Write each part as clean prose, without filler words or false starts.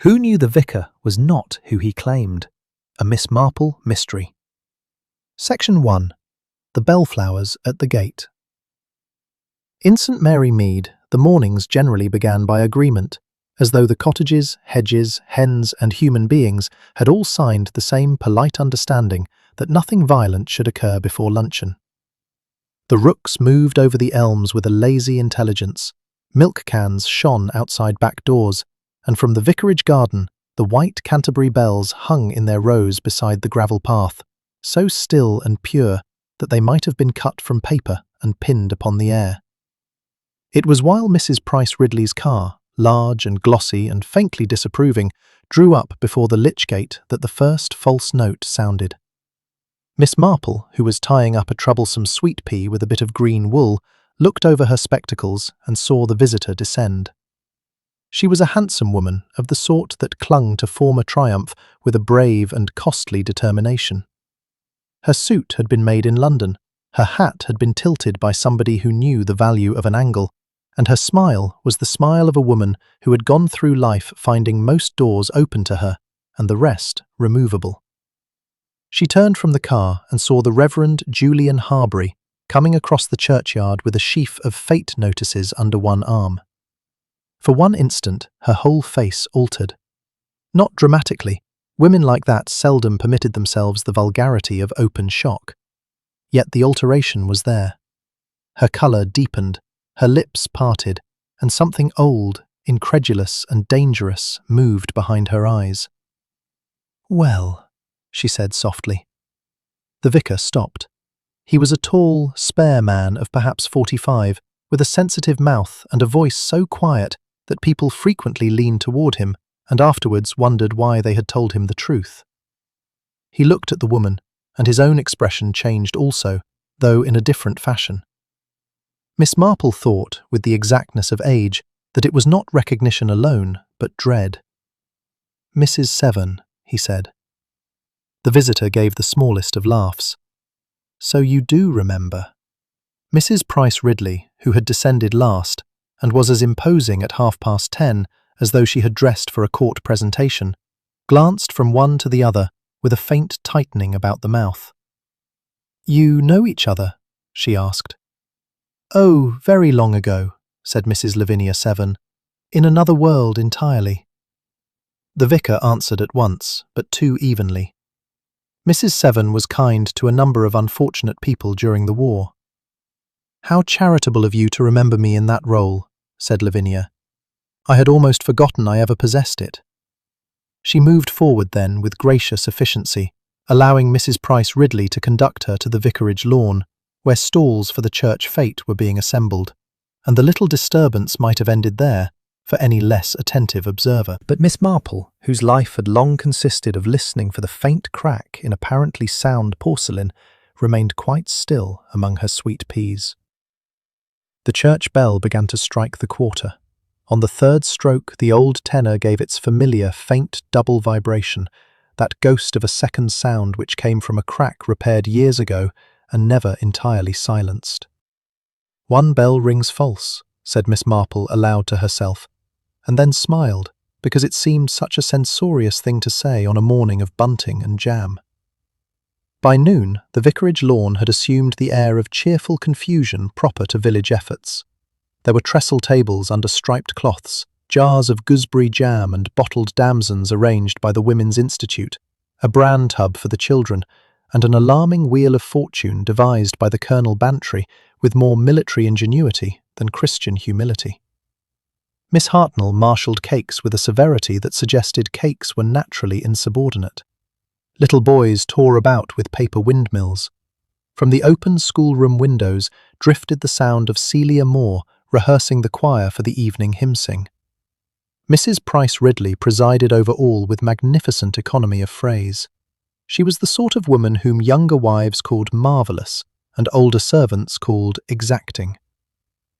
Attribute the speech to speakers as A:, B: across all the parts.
A: Who knew the vicar was not who he claimed? A Miss Marple Mystery. Section 1. The Bellflowers at the Gate. In St Mary Mead, the mornings generally began by agreement, as though the cottages, hedges, hens and human beings had all signed the same polite understanding that nothing violent should occur before luncheon. The rooks moved over the elms with a lazy intelligence, milk cans shone outside back doors, and from the vicarage garden the white Canterbury bells hung in their rows beside the gravel path, so still and pure that they might have been cut from paper and pinned upon the air. It was while Mrs. Price Ridley's car, large and glossy and faintly disapproving, drew up before the lich gate that the first false note sounded. Miss Marple, who was tying up a troublesome sweet pea with a bit of green wool, looked over her spectacles and saw the visitor descend. She was a handsome woman of the sort that clung to former triumph with a brave and costly determination. Her suit had been made in London, her hat had been tilted by somebody who knew the value of an angle, and her smile was the smile of a woman who had gone through life finding most doors open to her and the rest removable. She turned from the car and saw the Reverend Julian Harbury coming across the churchyard with a sheaf of fate notices under one arm. For one instant, her whole face altered. Not dramatically, women like that seldom permitted themselves the vulgarity of open shock. Yet the alteration was there. Her colour deepened, her lips parted, and something old, incredulous and dangerous moved behind her eyes. "Well," she said softly. The vicar stopped. He was a tall, spare man of perhaps 45, with a sensitive mouth and a voice so quiet that people frequently leaned toward him and afterwards wondered why they had told him the truth. He looked at the woman, and his own expression changed also, though in a different fashion. Miss Marple thought, with the exactness of age, that it was not recognition alone, but dread. "Mrs. Severn," he said. The visitor gave the smallest of laughs. "So you do remember." Mrs. Price Ridley, who had descended last, and was as imposing at 10:30 as though she had dressed for a court presentation, glanced from one to the other with a faint tightening about the mouth. "You know each other?" she asked. "Oh, very long ago," said Mrs. Lavinia Severn, "in another world entirely." The vicar answered at once, but too evenly. Mrs. Severn was kind to a number of unfortunate people during the war. "How charitable of you to remember me in that role," said Lavinia. "I had almost forgotten I ever possessed it." She moved forward then with gracious efficiency, allowing Mrs. Price Ridley to conduct her to the vicarage lawn, where stalls for the church fete were being assembled, and the little disturbance might have ended there for any less attentive observer. But Miss Marple, whose life had long consisted of listening for the faint crack in apparently sound porcelain, remained quite still among her sweet peas. The church bell began to strike the quarter. On the third stroke, the old tenor gave its familiar, faint double vibration, that ghost of a second sound which came from a crack repaired years ago and never entirely silenced. "One bell rings false," said Miss Marple aloud to herself, and then smiled, because it seemed such a censorious thing to say on a morning of bunting and jam. By noon, the vicarage lawn had assumed the air of cheerful confusion proper to village efforts. There were trestle tables under striped cloths, jars of gooseberry jam and bottled damsons arranged by the Women's Institute, a bran tub for the children, and an alarming wheel of fortune devised by the Colonel Bantry with more military ingenuity than Christian humility. Miss Hartnell marshalled cakes with a severity that suggested cakes were naturally insubordinate. Little boys tore about with paper windmills. From the open schoolroom windows drifted the sound of Celia Moore rehearsing the choir for the evening hymn-sing. Mrs. Price Ridley presided over all with magnificent economy of phrase. She was the sort of woman whom younger wives called marvellous and older servants called exacting.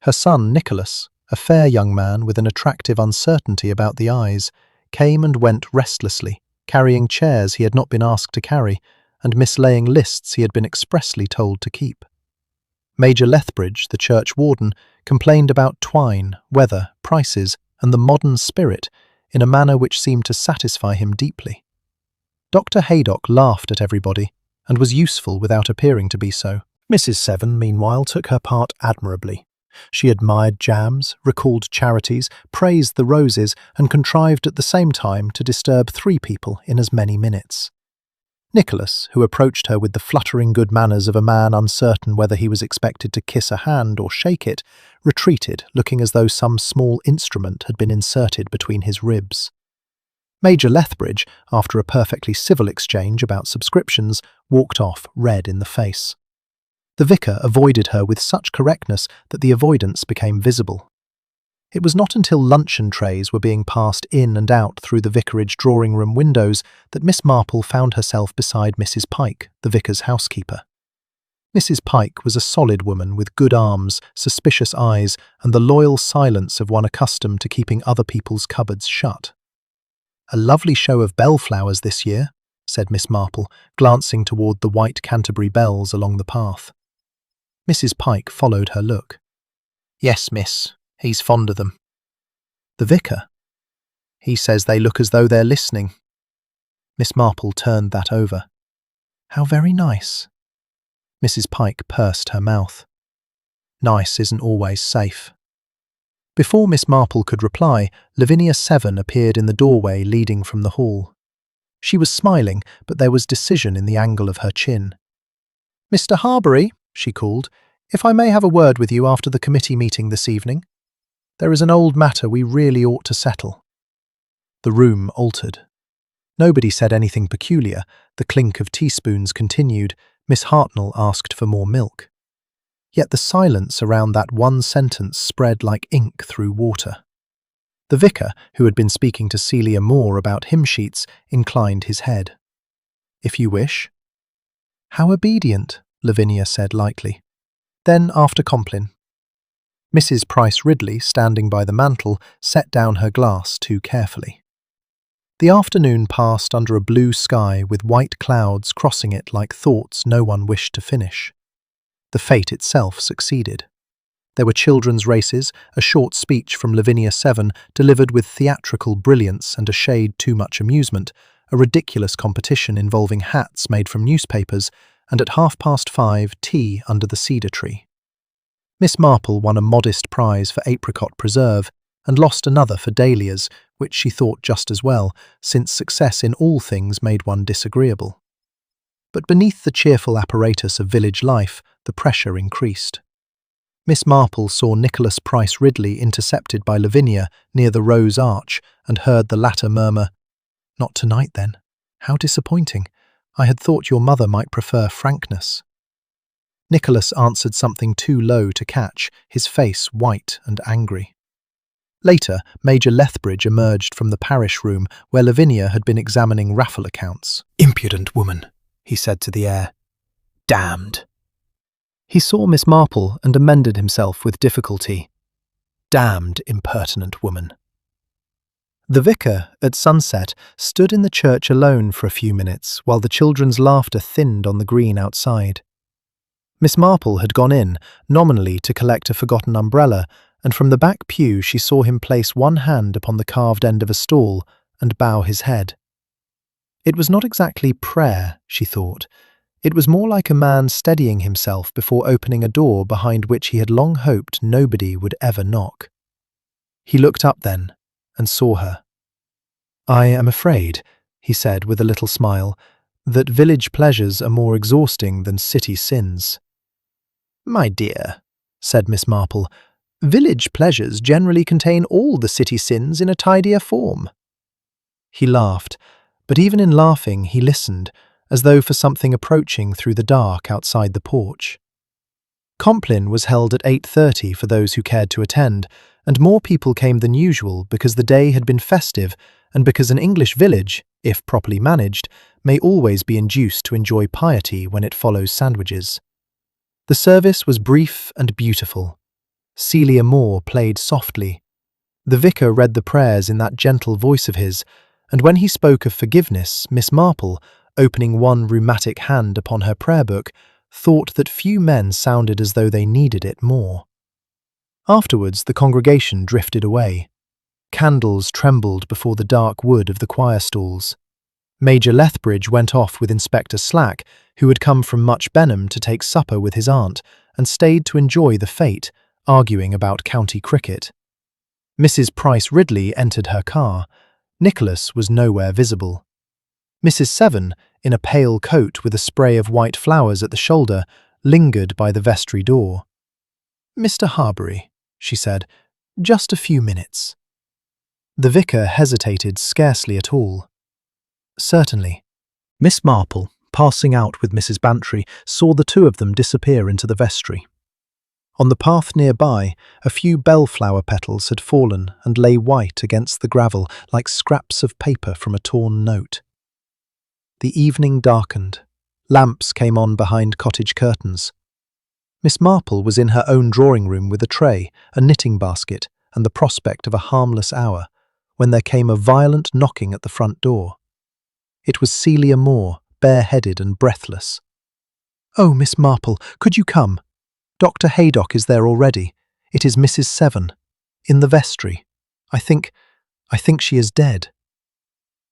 A: Her son, Nicholas, a fair young man with an attractive uncertainty about the eyes, came and went restlessly, carrying chairs he had not been asked to carry, and mislaying lists he had been expressly told to keep. Major Lethbridge, the church warden, complained about twine, weather, prices, and the modern spirit in a manner which seemed to satisfy him deeply. Dr. Haydock laughed at everybody and was useful without appearing to be so. Mrs. Seven, meanwhile, took her part admirably. She admired jams, recalled charities, praised the roses, and contrived at the same time to disturb 3 people in as many minutes. Nicholas, who approached her with the fluttering good manners of a man uncertain whether he was expected to kiss a hand or shake it, retreated, looking as though some small instrument had been inserted between his ribs. Major Lethbridge, after a perfectly civil exchange about subscriptions, walked off, red in the face. The vicar avoided her with such correctness that the avoidance became visible. It was not until luncheon trays were being passed in and out through the vicarage drawing-room windows that Miss Marple found herself beside Mrs. Pike, the vicar's housekeeper. Mrs. Pike was a solid woman with good arms, suspicious eyes, and the loyal silence of one accustomed to keeping other people's cupboards shut. "A lovely show of bellflowers this year," said Miss Marple, glancing toward the white Canterbury bells along the path. Mrs. Pike followed her look. "Yes, miss. He's fond of them." "The vicar? He says they look as though they're listening." Miss Marple turned that over. "How very nice." Mrs. Pike pursed her mouth. "Nice isn't always safe." Before Miss Marple could reply, Lavinia Seven appeared in the doorway leading from the hall. She was smiling, but there was decision in the angle of her chin. "Mr. Harbury," she called, "if I may have a word with you after the committee meeting this evening. There is an old matter we really ought to settle." The room altered. Nobody said anything peculiar. The clink of teaspoons continued. Miss Hartnell asked for more milk. Yet the silence around that one sentence spread like ink through water. The vicar, who had been speaking to Celia Moore about hymn sheets, inclined his head. "If you wish." "How obedient," Lavinia said lightly. Then, after Compline. Mrs. Price Ridley, standing by the mantel, set down her glass too carefully. The afternoon passed under a blue sky with white clouds crossing it like thoughts no one wished to finish. The fete itself succeeded. There were children's races, a short speech from Lavinia Seven delivered with theatrical brilliance and a shade too much amusement, a ridiculous competition involving hats made from newspapers, and at 5:30 tea under the cedar tree. Miss Marple won a modest prize for apricot preserve and lost another for dahlias, which she thought just as well, since success in all things made one disagreeable. But beneath the cheerful apparatus of village life, the pressure increased. Miss Marple saw Nicholas Price Ridley intercepted by Lavinia near the Rose Arch and heard the latter murmur, "Not tonight, then. How disappointing. I had thought your mother might prefer frankness." Nicholas answered something too low to catch, his face white and angry. Later, Major Lethbridge emerged from the parish room where Lavinia had been examining raffle accounts. "Impudent woman," he said to the air. "Damned." He saw Miss Marple and amended himself with difficulty. "Damned impertinent woman." The vicar, at sunset, stood in the church alone for a few minutes while the children's laughter thinned on the green outside. Miss Marple had gone in, nominally to collect a forgotten umbrella, and from the back pew she saw him place one hand upon the carved end of a stall and bow his head. It was not exactly prayer, she thought. It was more like a man steadying himself before opening a door behind which he had long hoped nobody would ever knock. He looked up then and saw her. "I am afraid," he said with a little smile, "that village pleasures are more exhausting than city sins." "My dear," said Miss Marple, "village pleasures generally contain all the city sins in a tidier form." He laughed, but even in laughing he listened, as though for something approaching through the dark outside the porch. Compline was held at 8:30 for those who cared to attend, and more people came than usual because the day had been festive and because an English village, if properly managed, may always be induced to enjoy piety when it follows sandwiches. The service was brief and beautiful. Celia Moore played softly. The vicar read the prayers in that gentle voice of his, and when he spoke of forgiveness, Miss Marple, opening one rheumatic hand upon her prayer book, thought that few men sounded as though they needed it more. Afterwards the congregation drifted away. Candles trembled before the dark wood of the choir stalls. Major Lethbridge went off with Inspector Slack, who had come from Much Benham to take supper with his aunt, and stayed to enjoy the fete, arguing about county cricket. Mrs. Price Ridley entered her car. Nicholas was nowhere visible. Mrs. Seven, in a pale coat with a spray of white flowers at the shoulder, lingered by the vestry door. "Mr. Harbury," she said, "just a few minutes." The vicar hesitated scarcely at all. "Certainly." Miss Marple, passing out with Mrs. Bantry, saw the two of them disappear into the vestry. On the path nearby, a few bellflower petals had fallen and lay white against the gravel like scraps of paper from a torn note. The evening darkened. Lamps came on behind cottage curtains. Miss Marple was in her own drawing-room with a tray, a knitting basket, and the prospect of a harmless hour, when there came a violent knocking at the front door. It was Celia Moore, bareheaded and breathless. "Oh, Miss Marple, could you come? Dr. Haydock is there already. It is Mrs. Seven. In the vestry. I think she is dead."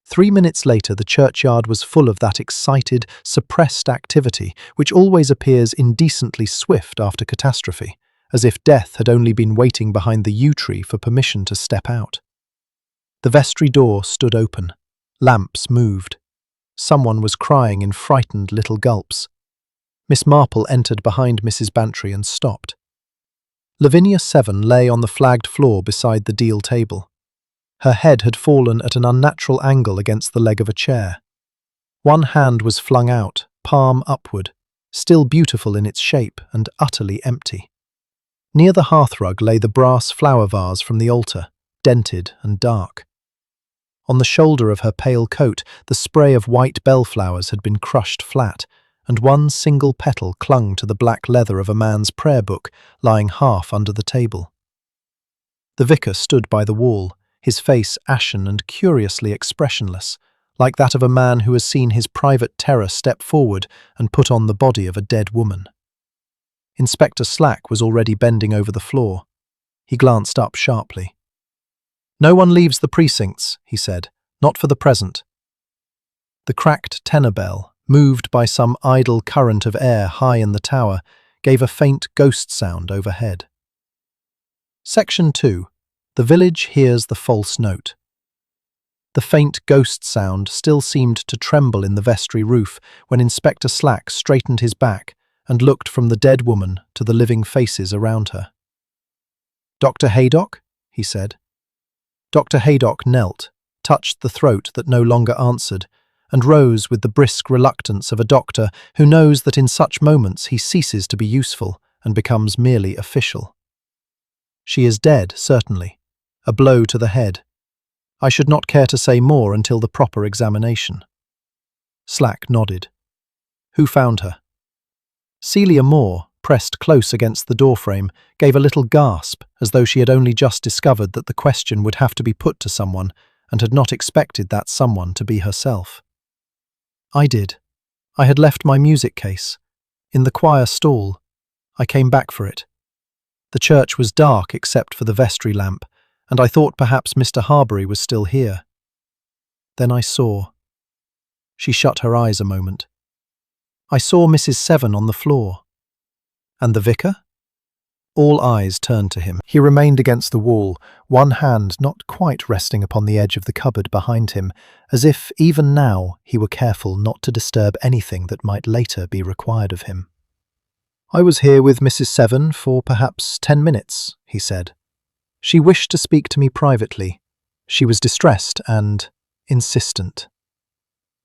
A: 3 minutes later, the churchyard was full of that excited, suppressed activity which always appears indecently swift after catastrophe, as if death had only been waiting behind the yew tree for permission to step out. The vestry door stood open. Lamps moved. Someone was crying in frightened little gulps. Miss Marple entered behind Mrs. Bantry and stopped. Lavinia Seven lay on the flagged floor beside the deal table. Her head had fallen at an unnatural angle against the leg of a chair. One hand was flung out, palm upward, still beautiful in its shape and utterly empty. Near the hearthrug lay the brass flower vase from the altar, dented and dark. On the shoulder of her pale coat, the spray of white bellflowers had been crushed flat, and one single petal clung to the black leather of a man's prayer book lying half under the table. The vicar stood by the wall, his face ashen and curiously expressionless, like that of a man who has seen his private terror step forward and put on the body of a dead woman. Inspector Slack was already bending over the floor. He glanced up sharply. "No one leaves the precincts," he said, "not for the present." The cracked tenor bell, moved by some idle current of air high in the tower, gave a faint ghost sound overhead. Section 2. The village hears the false note. The faint ghost sound still seemed to tremble in the vestry roof when Inspector Slack straightened his back and looked from the dead woman to the living faces around her. "Dr. Haydock?" he said. Dr. Haydock knelt, touched the throat that no longer answered, and rose with the brisk reluctance of a doctor who knows that in such moments he ceases to be useful and becomes merely official. "She is dead, certainly. A blow to the head. I should not care to say more until the proper examination." Slack nodded. "Who found her?" Celia Moore, pressed close against the doorframe, gave a little gasp as though she had only just discovered that the question would have to be put to someone and had not expected that someone to be herself. "I did. I had left my music case. In the choir stall. I came back for it. The church was dark except for the vestry lamp, and I thought perhaps Mr. Harbury was still here. Then I saw." She shut her eyes a moment. "I saw Mrs. Seven on the floor." "And the vicar?" All eyes turned to him. He remained against the wall, one hand not quite resting upon the edge of the cupboard behind him, as if, even now, he were careful not to disturb anything that might later be required of him. "I was here with Mrs. Seven for perhaps 10 minutes, he said. "She wished to speak to me privately. She was distressed and insistent."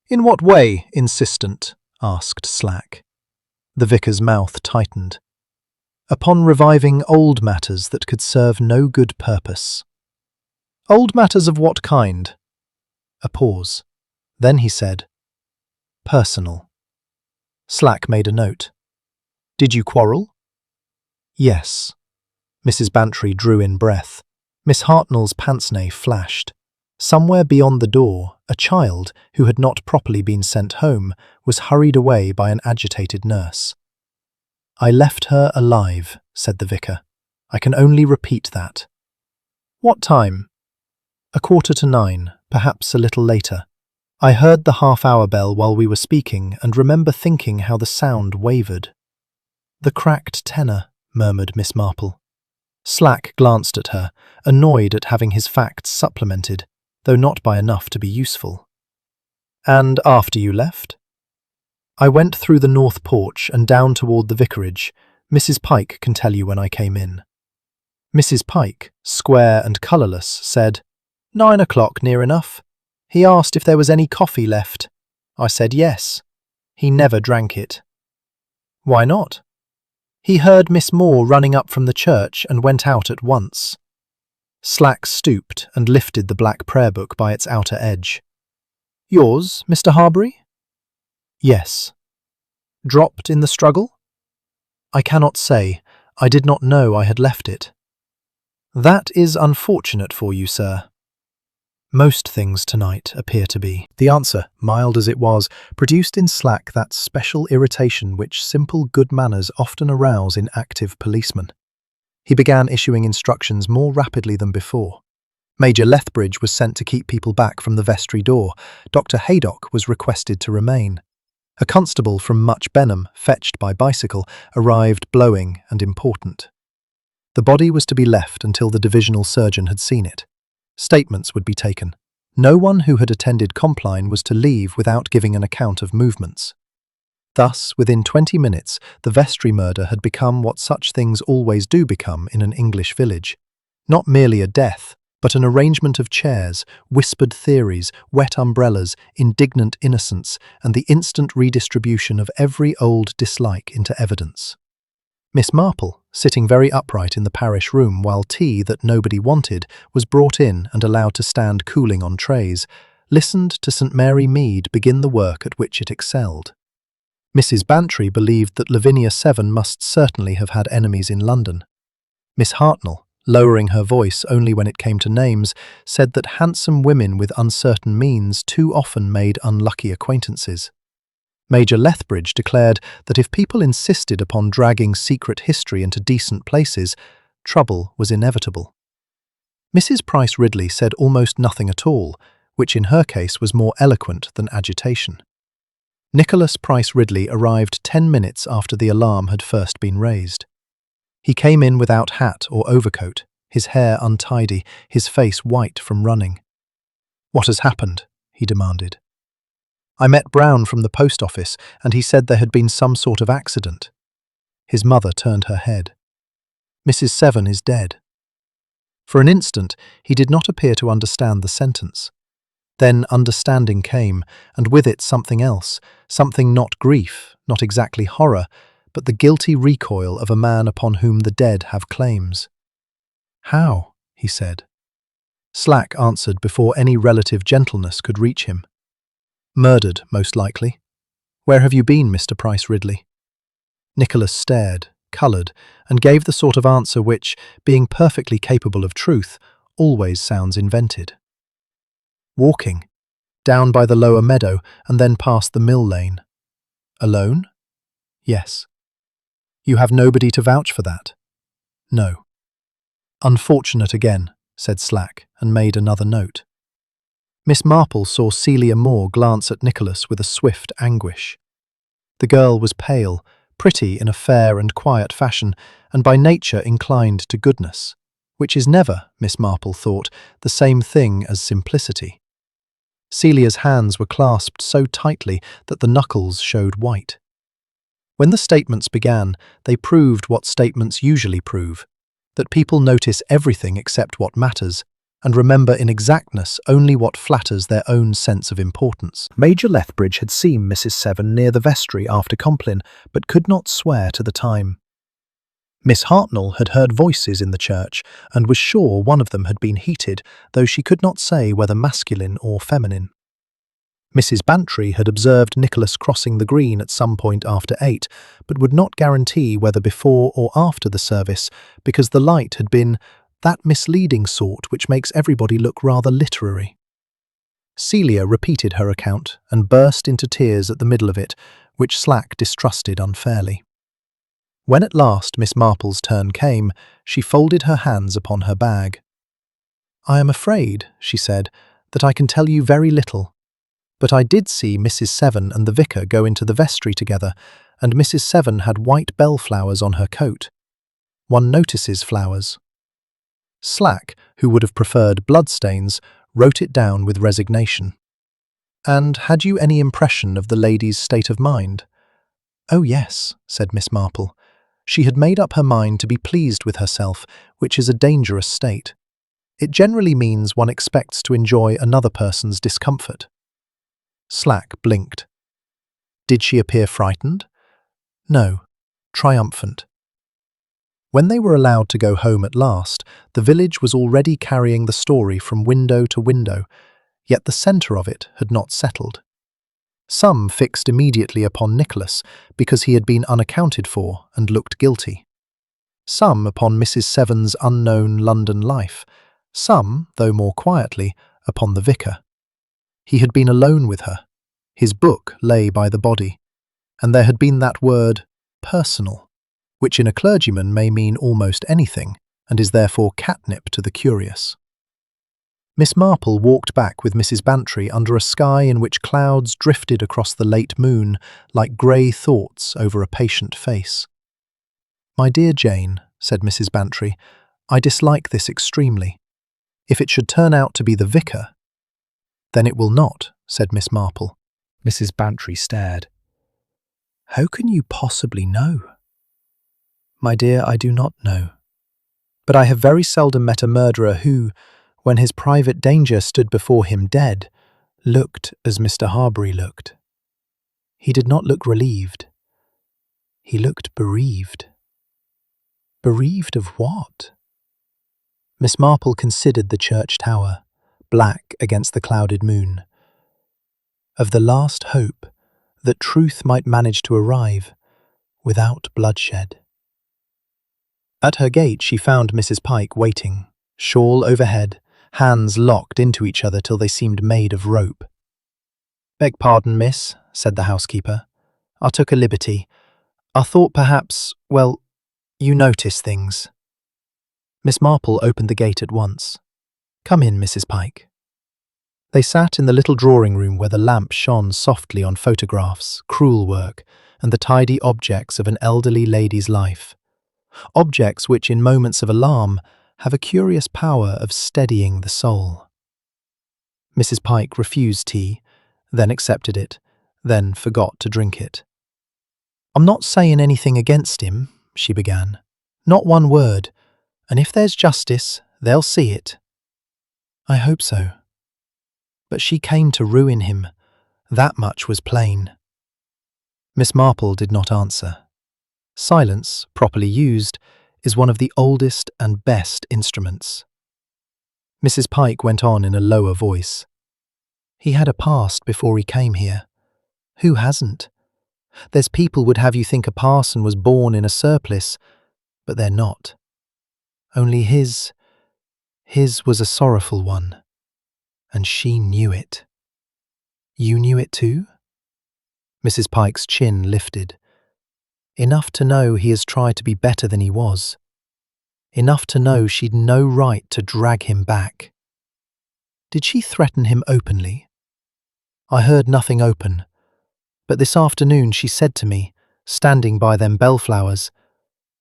A: "In what way insistent?" asked Slack. The vicar's mouth tightened. "Upon reviving old matters that could serve no good purpose." "Old matters of what kind?" A pause. Then he said, "Personal." Slack made a note. "Did you quarrel?" "Yes." Mrs. Bantry drew in breath. Miss Hartnell's pince-nez flashed. Somewhere beyond the door, a child, who had not properly been sent home, was hurried away by an agitated nurse. "I left her alive," said the vicar. "I can only repeat that." "What time?" 9:15, perhaps a little later. I heard the half-hour bell while we were speaking and remember thinking how the sound wavered. The cracked tenor, murmured Miss Marple. Slack glanced at her, annoyed at having his facts supplemented, though not by enough to be useful. And after you left? I went through the north porch and down toward the vicarage. Mrs. Pike can tell you when I came in. Mrs. Pike, square and colourless, said, 9 o'clock, near enough. He asked if there was any coffee left. I said yes. He never drank it. Why not? He heard Miss Moore running up from the church and went out at once. Slack stooped and lifted the black prayer book by its outer edge. Yours, Mr. Harbury? Yes. Dropped in the struggle? I cannot say. I did not know I had left it. That is unfortunate for you, sir. Most things tonight appear to be. The answer, mild as it was, produced in Slack that special irritation which simple good manners often arouse in active policemen. He began issuing instructions more rapidly than before. Major Lethbridge was sent to keep people back from the vestry door. Dr. Haydock was requested to remain. A constable from Much Benham, fetched by bicycle, arrived blowing and important. The body was to be left until the divisional surgeon had seen it. Statements would be taken. No one who had attended Compline was to leave without giving an account of movements. Thus, within 20 minutes, the vestry murder had become what such things always do become in an English village. Not merely a death, but an arrangement of chairs, whispered theories, wet umbrellas, indignant innocence, and the instant redistribution of every old dislike into evidence. Miss Marple, sitting very upright in the parish room while tea that nobody wanted was brought in and allowed to stand cooling on trays, listened to St. Mary Mead begin the work at which it excelled. Mrs. Bantry believed that Lavinia Seven must certainly have had enemies in London. Miss Hartnell, lowering her voice only when it came to names, said that handsome women with uncertain means too often made unlucky acquaintances. Major Lethbridge declared that if people insisted upon dragging secret history into decent places, trouble was inevitable. Mrs. Price Ridley said almost nothing at all, which in her case was more eloquent than agitation. Nicholas Price Ridley arrived 10 minutes after the alarm had first been raised. He came in without hat or overcoat, his hair untidy, his face white from running. "What has happened?" he demanded. "I met Brown from the post office, and he said there had been some sort of accident." His mother turned her head. "Mrs. Seven is dead." For an instant, he did not appear to understand the sentence. Then understanding came, and with it something else, something not grief, not exactly horror, but the guilty recoil of a man upon whom the dead have claims. "How?" he said. Slack answered before any relative gentleness could reach him. "Murdered, most likely. Where have you been, Mr. Price Ridley?" Nicholas stared, coloured, and gave the sort of answer which, being perfectly capable of truth, always sounds invented. "Walking. Down by the lower meadow and then past the mill lane." "Alone?" "Yes." "You have nobody to vouch for that?" "No." "Unfortunate again," said Slack, and made another note. Miss Marple saw Celia Moore glance at Nicholas with a swift anguish. The girl was pale, pretty in a fair and quiet fashion, and by nature inclined to goodness, which is never, Miss Marple thought, the same thing as simplicity. Celia's hands were clasped so tightly that the knuckles showed white. When the statements began, they proved what statements usually prove, that people notice everything except what matters, and remember in exactness only what flatters their own sense of importance. Major Lethbridge had seen Mrs. Seven near the vestry after Compline, but could not swear to the time. Miss Hartnell had heard voices in the church, and was sure one of them had been heated, though she could not say whether masculine or feminine. Mrs. Bantry had observed Nicholas crossing the green at some point after 8, but would not guarantee whether before or after the service, because the light had been that misleading sort which makes everybody look rather literary. Celia repeated her account and burst into tears at the middle of it, which Slack distrusted unfairly. When at last Miss Marple's turn came, she folded her hands upon her bag. "I am afraid," she said, "that I can tell you very little. But I did see Mrs. Seven and the vicar go into the vestry together, and Mrs. Seven had white bellflowers on her coat. One notices flowers." Slack, who would have preferred bloodstains, wrote it down with resignation. "And had you any impression of the lady's state of mind?" "Oh, yes," said Miss Marple. "She had made up her mind to be pleased with herself, which is a dangerous state. It generally means one expects to enjoy another person's discomfort." Slack blinked. "Did she appear frightened?" "No, triumphant." When they were allowed to go home at last, the village was already carrying the story from window to window, yet the centre of it had not settled. Some fixed immediately upon Nicholas because he had been unaccounted for and looked guilty. Some upon Mrs. Seven's unknown London life. Some, though more quietly, upon the vicar. He had been alone with her. His book lay by the body. And there had been that word, personal, which in a clergyman may mean almost anything, and is therefore catnip to the curious. Miss Marple walked back with Mrs. Bantry under a sky in which clouds drifted across the late moon like grey thoughts over a patient face. "My dear Jane," said Mrs. Bantry, "I dislike this extremely. If it should turn out to be the vicar—" "Then it will not," said Miss Marple. Mrs. Bantry stared. "How can you possibly know?" "My dear, I do not know. But I have very seldom met a murderer who, when his private danger stood before him dead, looked as Mr. Harbury looked. He did not look relieved. He looked bereaved." "Bereaved of what?" Miss Marple considered the church tower, black against the clouded moon. "Of the last hope that truth might manage to arrive without bloodshed." At her gate she found Mrs. Pike waiting, shawl overhead, hands locked into each other till they seemed made of rope. "Beg pardon, miss," said the housekeeper. "I took a liberty. I thought perhaps, well, you notice things." Miss Marple opened the gate at once. "Come in, Mrs. Pike." They sat in the little drawing-room where the lamp shone softly on photographs, crewel work, and the tidy objects of an elderly lady's life. Objects which, in moments of alarm, have a curious power of steadying the soul. Mrs. Pike refused tea, then accepted it, then forgot to drink it. "I'm not saying anything against him," she began. "Not one word. And if there's justice, they'll see it." "I hope so." "But she came to ruin him. That much was plain." Miss Marple did not answer. Silence, properly used, is one of the oldest and best instruments. Mrs. Pike went on in a lower voice. "He had a past before he came here. Who hasn't? There's people would have you think a parson was born in a surplice, but they're not. Only his was a sorrowful one, and she knew it." "You knew it too?" Mrs. Pike's chin lifted. "Enough to know he has tried to be better than he was. Enough to know she'd no right to drag him back." "Did she threaten him openly?" "I heard nothing open, but this afternoon she said to me, standing by them bellflowers,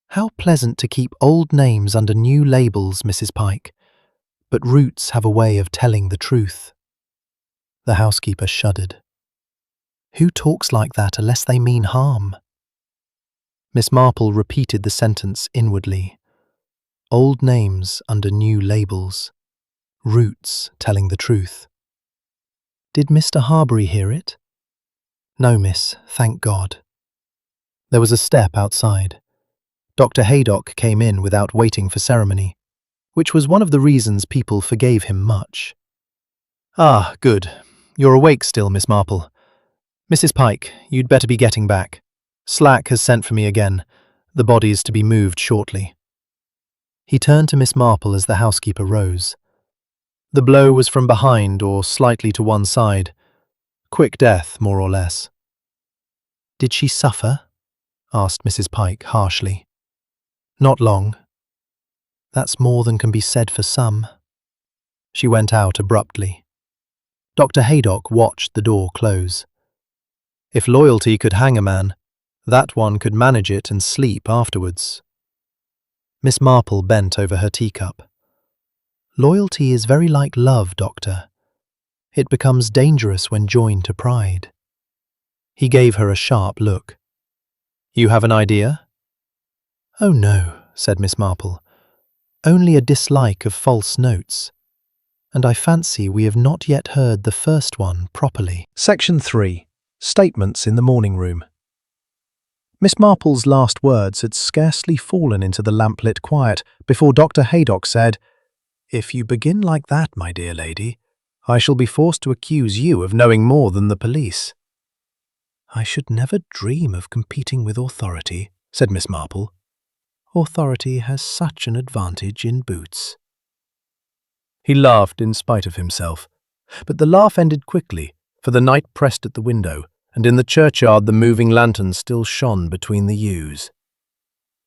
A: 'How pleasant to keep old names under new labels, Mrs. Pike, but roots have a way of telling the truth.'" The housekeeper shuddered. "Who talks like that unless they mean harm?" Miss Marple repeated the sentence inwardly. Old names under new labels. Roots telling the truth. "Did Mr. Harbury hear it?" "No, miss, thank God." There was a step outside. Dr. Haydock came in without waiting for ceremony, which was one of the reasons people forgave him much. "Ah, good. You're awake still, Miss Marple. Mrs. Pike, you'd better be getting back. Slack has sent for me again. The body's to be moved shortly." He turned to Miss Marple as the housekeeper rose. "The blow was from behind or slightly to one side. Quick death, more or less." "Did she suffer?" asked Mrs. Pike harshly. "Not long." "That's more than can be said for some." She went out abruptly. Dr. Haydock watched the door close. If loyalty could hang a man, that one could manage it and sleep afterwards. Miss Marple bent over her teacup. Loyalty is very like love, Doctor. It becomes dangerous when joined to pride. He gave her a sharp look. You have an idea? Oh no, said Miss Marple. Only a dislike of false notes. And I fancy we have not yet heard the first one properly. Section 3. Statements in the morning room. Miss Marple's last words had scarcely fallen into the lamplit quiet before Dr. Haydock said, If you begin like that, my dear lady, I shall be forced to accuse you of knowing more than the police. I should never dream of competing with authority, said Miss Marple. Authority has such an advantage in boots. He laughed in spite of himself, but the laugh ended quickly, for the night pressed at the window, and in the churchyard the moving lanterns still shone between the yews.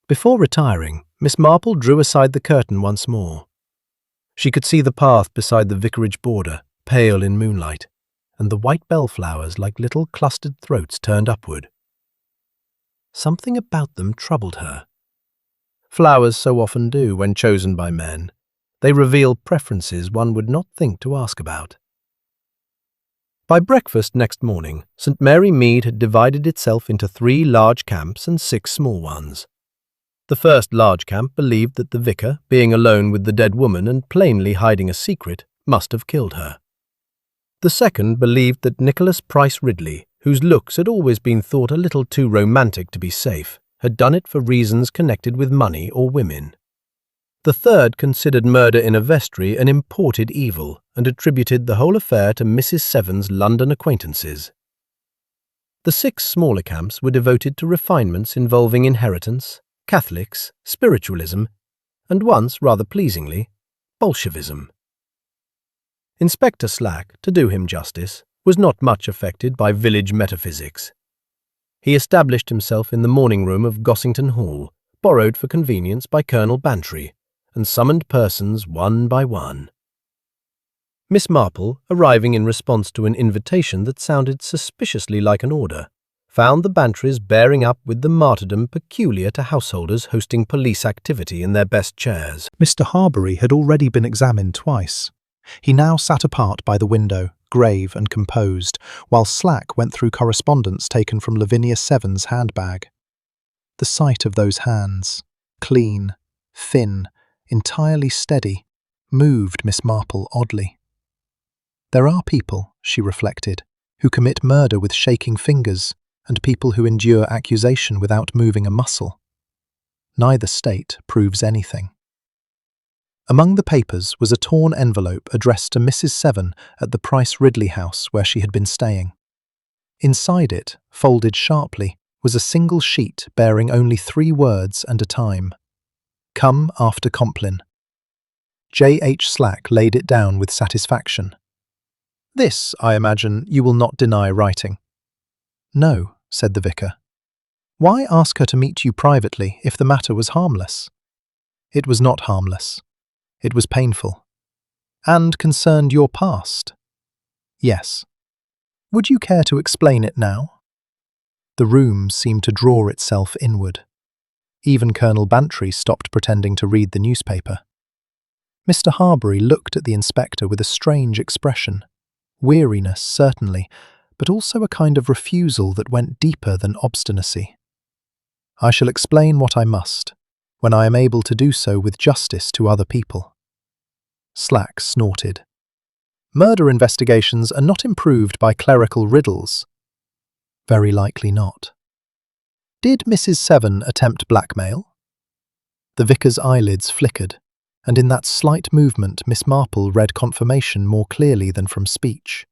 A: Before retiring, Miss Marple drew aside the curtain once more. She could see the path beside the vicarage border, pale in moonlight, and the white bellflowers like little clustered throats turned upward. Something about them troubled her. Flowers so often do when chosen by men. They reveal preferences one would not think to ask about. By breakfast next morning, St. Mary Mead had divided itself into 3 large camps and 6 small ones. The first large camp believed that the vicar, being alone with the dead woman and plainly hiding a secret, must have killed her. The second believed that Nicholas Price Ridley, whose looks had always been thought a little too romantic to be safe, had done it for reasons connected with money or women. The third considered murder in a vestry an imported evil and attributed the whole affair to Mrs. Seven's London acquaintances. The 6 smaller camps were devoted to refinements involving inheritance, Catholics, spiritualism, and once, rather pleasingly, Bolshevism. Inspector Slack, to do him justice, was not much affected by village metaphysics. He established himself in the morning room of Gossington Hall, borrowed for convenience by Colonel Bantry, and summoned persons one by one. Miss Marple, arriving in response to an invitation that sounded suspiciously like an order, found the Bantrys bearing up with the martyrdom peculiar to householders hosting police activity in their best chairs. Mr. Harbury had already been examined twice. He now sat apart by the window, grave and composed, while Slack went through correspondence taken from Lavinia Seven's handbag. The sight of those hands, clean, thin, entirely steady, moved Miss Marple oddly. There are people, she reflected, who commit murder with shaking fingers, and people who endure accusation without moving a muscle. Neither state proves anything. Among the papers was a torn envelope addressed to Mrs. Seven at the Price Ridley house where she had been staying. Inside it, folded sharply, was a single sheet bearing only 3 words and a time. Come after Complin. J. H. Slack laid it down with satisfaction. This, I imagine, you will not deny writing. No, said the vicar. Why ask her to meet you privately if the matter was harmless? It was not harmless. It was painful. And concerned your past. Yes. Would you care to explain it now? The room seemed to draw itself inward. Even Colonel Bantry stopped pretending to read the newspaper. Mr. Harbury looked at the inspector with a strange expression. Weariness, certainly, but also a kind of refusal that went deeper than obstinacy. I shall explain what I must, when I am able to do so with justice to other people. Slack snorted. Murder investigations are not improved by clerical riddles. Very likely not. Did Mrs. Seven attempt blackmail? The vicar's eyelids flickered, and in that slight movement Miss Marple read confirmation more clearly than from speech.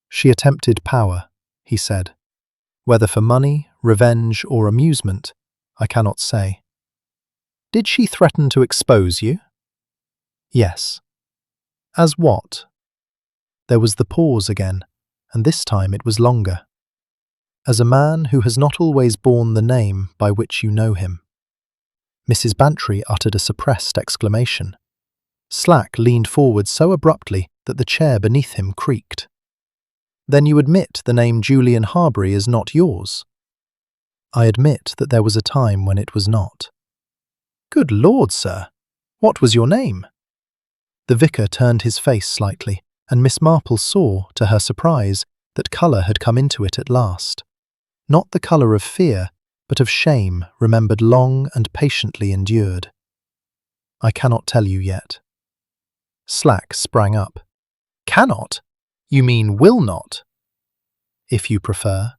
A: She attempted power, he said. Whether for money, revenge, or amusement, I cannot say. Did she threaten to expose you? Yes. As what? There was the pause again, and this time it was longer. As a man who has not always borne the name by which you know him. Mrs. Bantry uttered a suppressed exclamation. Slack leaned forward so abruptly that the chair beneath him creaked. "Then you admit the name Julian Harbury is not yours?" "I admit that there was a time when it was not." "Good Lord, sir! What was your name?" The vicar turned his face slightly, and Miss Marple saw, to her surprise, that colour had come into it at last. Not the colour of fear, but of shame remembered long and patiently endured. "I cannot tell you yet." Slack sprang up. "Cannot? You mean will not?" "If you prefer."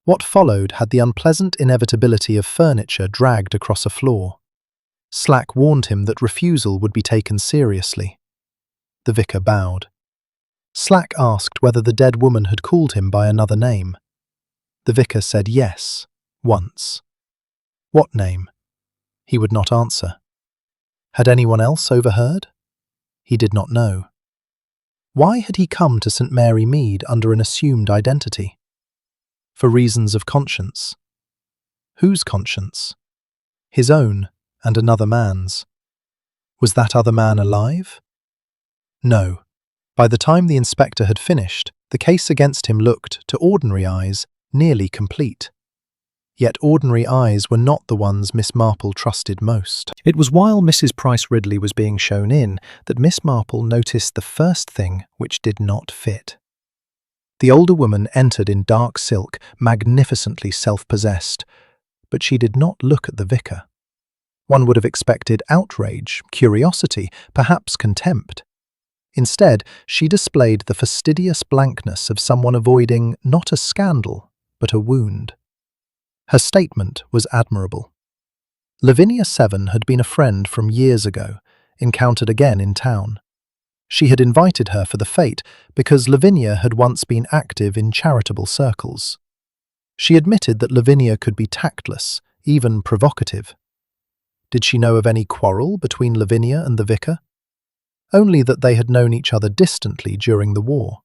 A: What followed had the unpleasant inevitability of furniture dragged across a floor. Slack warned him that refusal would be taken seriously. The vicar bowed. Slack asked whether the dead woman had called him by another name. The vicar said yes, once. What name? He would not answer. Had anyone else overheard? He did not know. Why had he come to St. Mary Mead under an assumed identity? For reasons of conscience. Whose conscience? His own and another man's. Was that other man alive? No. By the time the inspector had finished, the case against him looked, to ordinary eyes, nearly complete. Yet ordinary eyes were not the ones Miss Marple trusted most. It was while Mrs. Price Ridley was being shown in that Miss Marple noticed the first thing which did not fit. The older woman entered in dark silk, magnificently self-possessed, but she did not look at the vicar. One would have expected outrage, curiosity, perhaps contempt. Instead, she displayed the fastidious blankness of someone avoiding not a scandal, but a wound. Her statement was admirable. Lavinia Seven had been a friend from years ago, encountered again in town. She had invited her for the fete because Lavinia had once been active in charitable circles. She admitted that Lavinia could be tactless, even provocative. Did she know of any quarrel between Lavinia and the vicar? Only that they had known each other distantly during the war.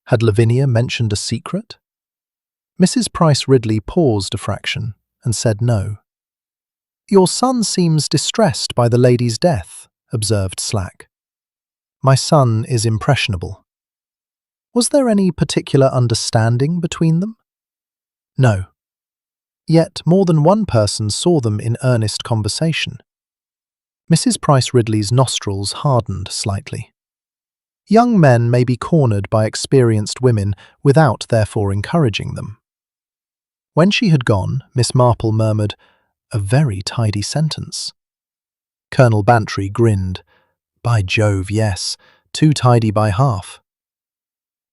A: Had Lavinia mentioned a secret? Mrs. Price Ridley paused a fraction and said no. "Your son seems distressed by the lady's death," observed Slack. "My son is impressionable." "Was there any particular understanding between them?" "No. Yet more than one person saw them in earnest conversation." Mrs. Price Ridley's nostrils hardened slightly. "Young men may be cornered by experienced women without therefore encouraging them." When she had gone, Miss Marple murmured, "A very tidy sentence." Colonel Bantry grinned. "By Jove, yes, too tidy by half."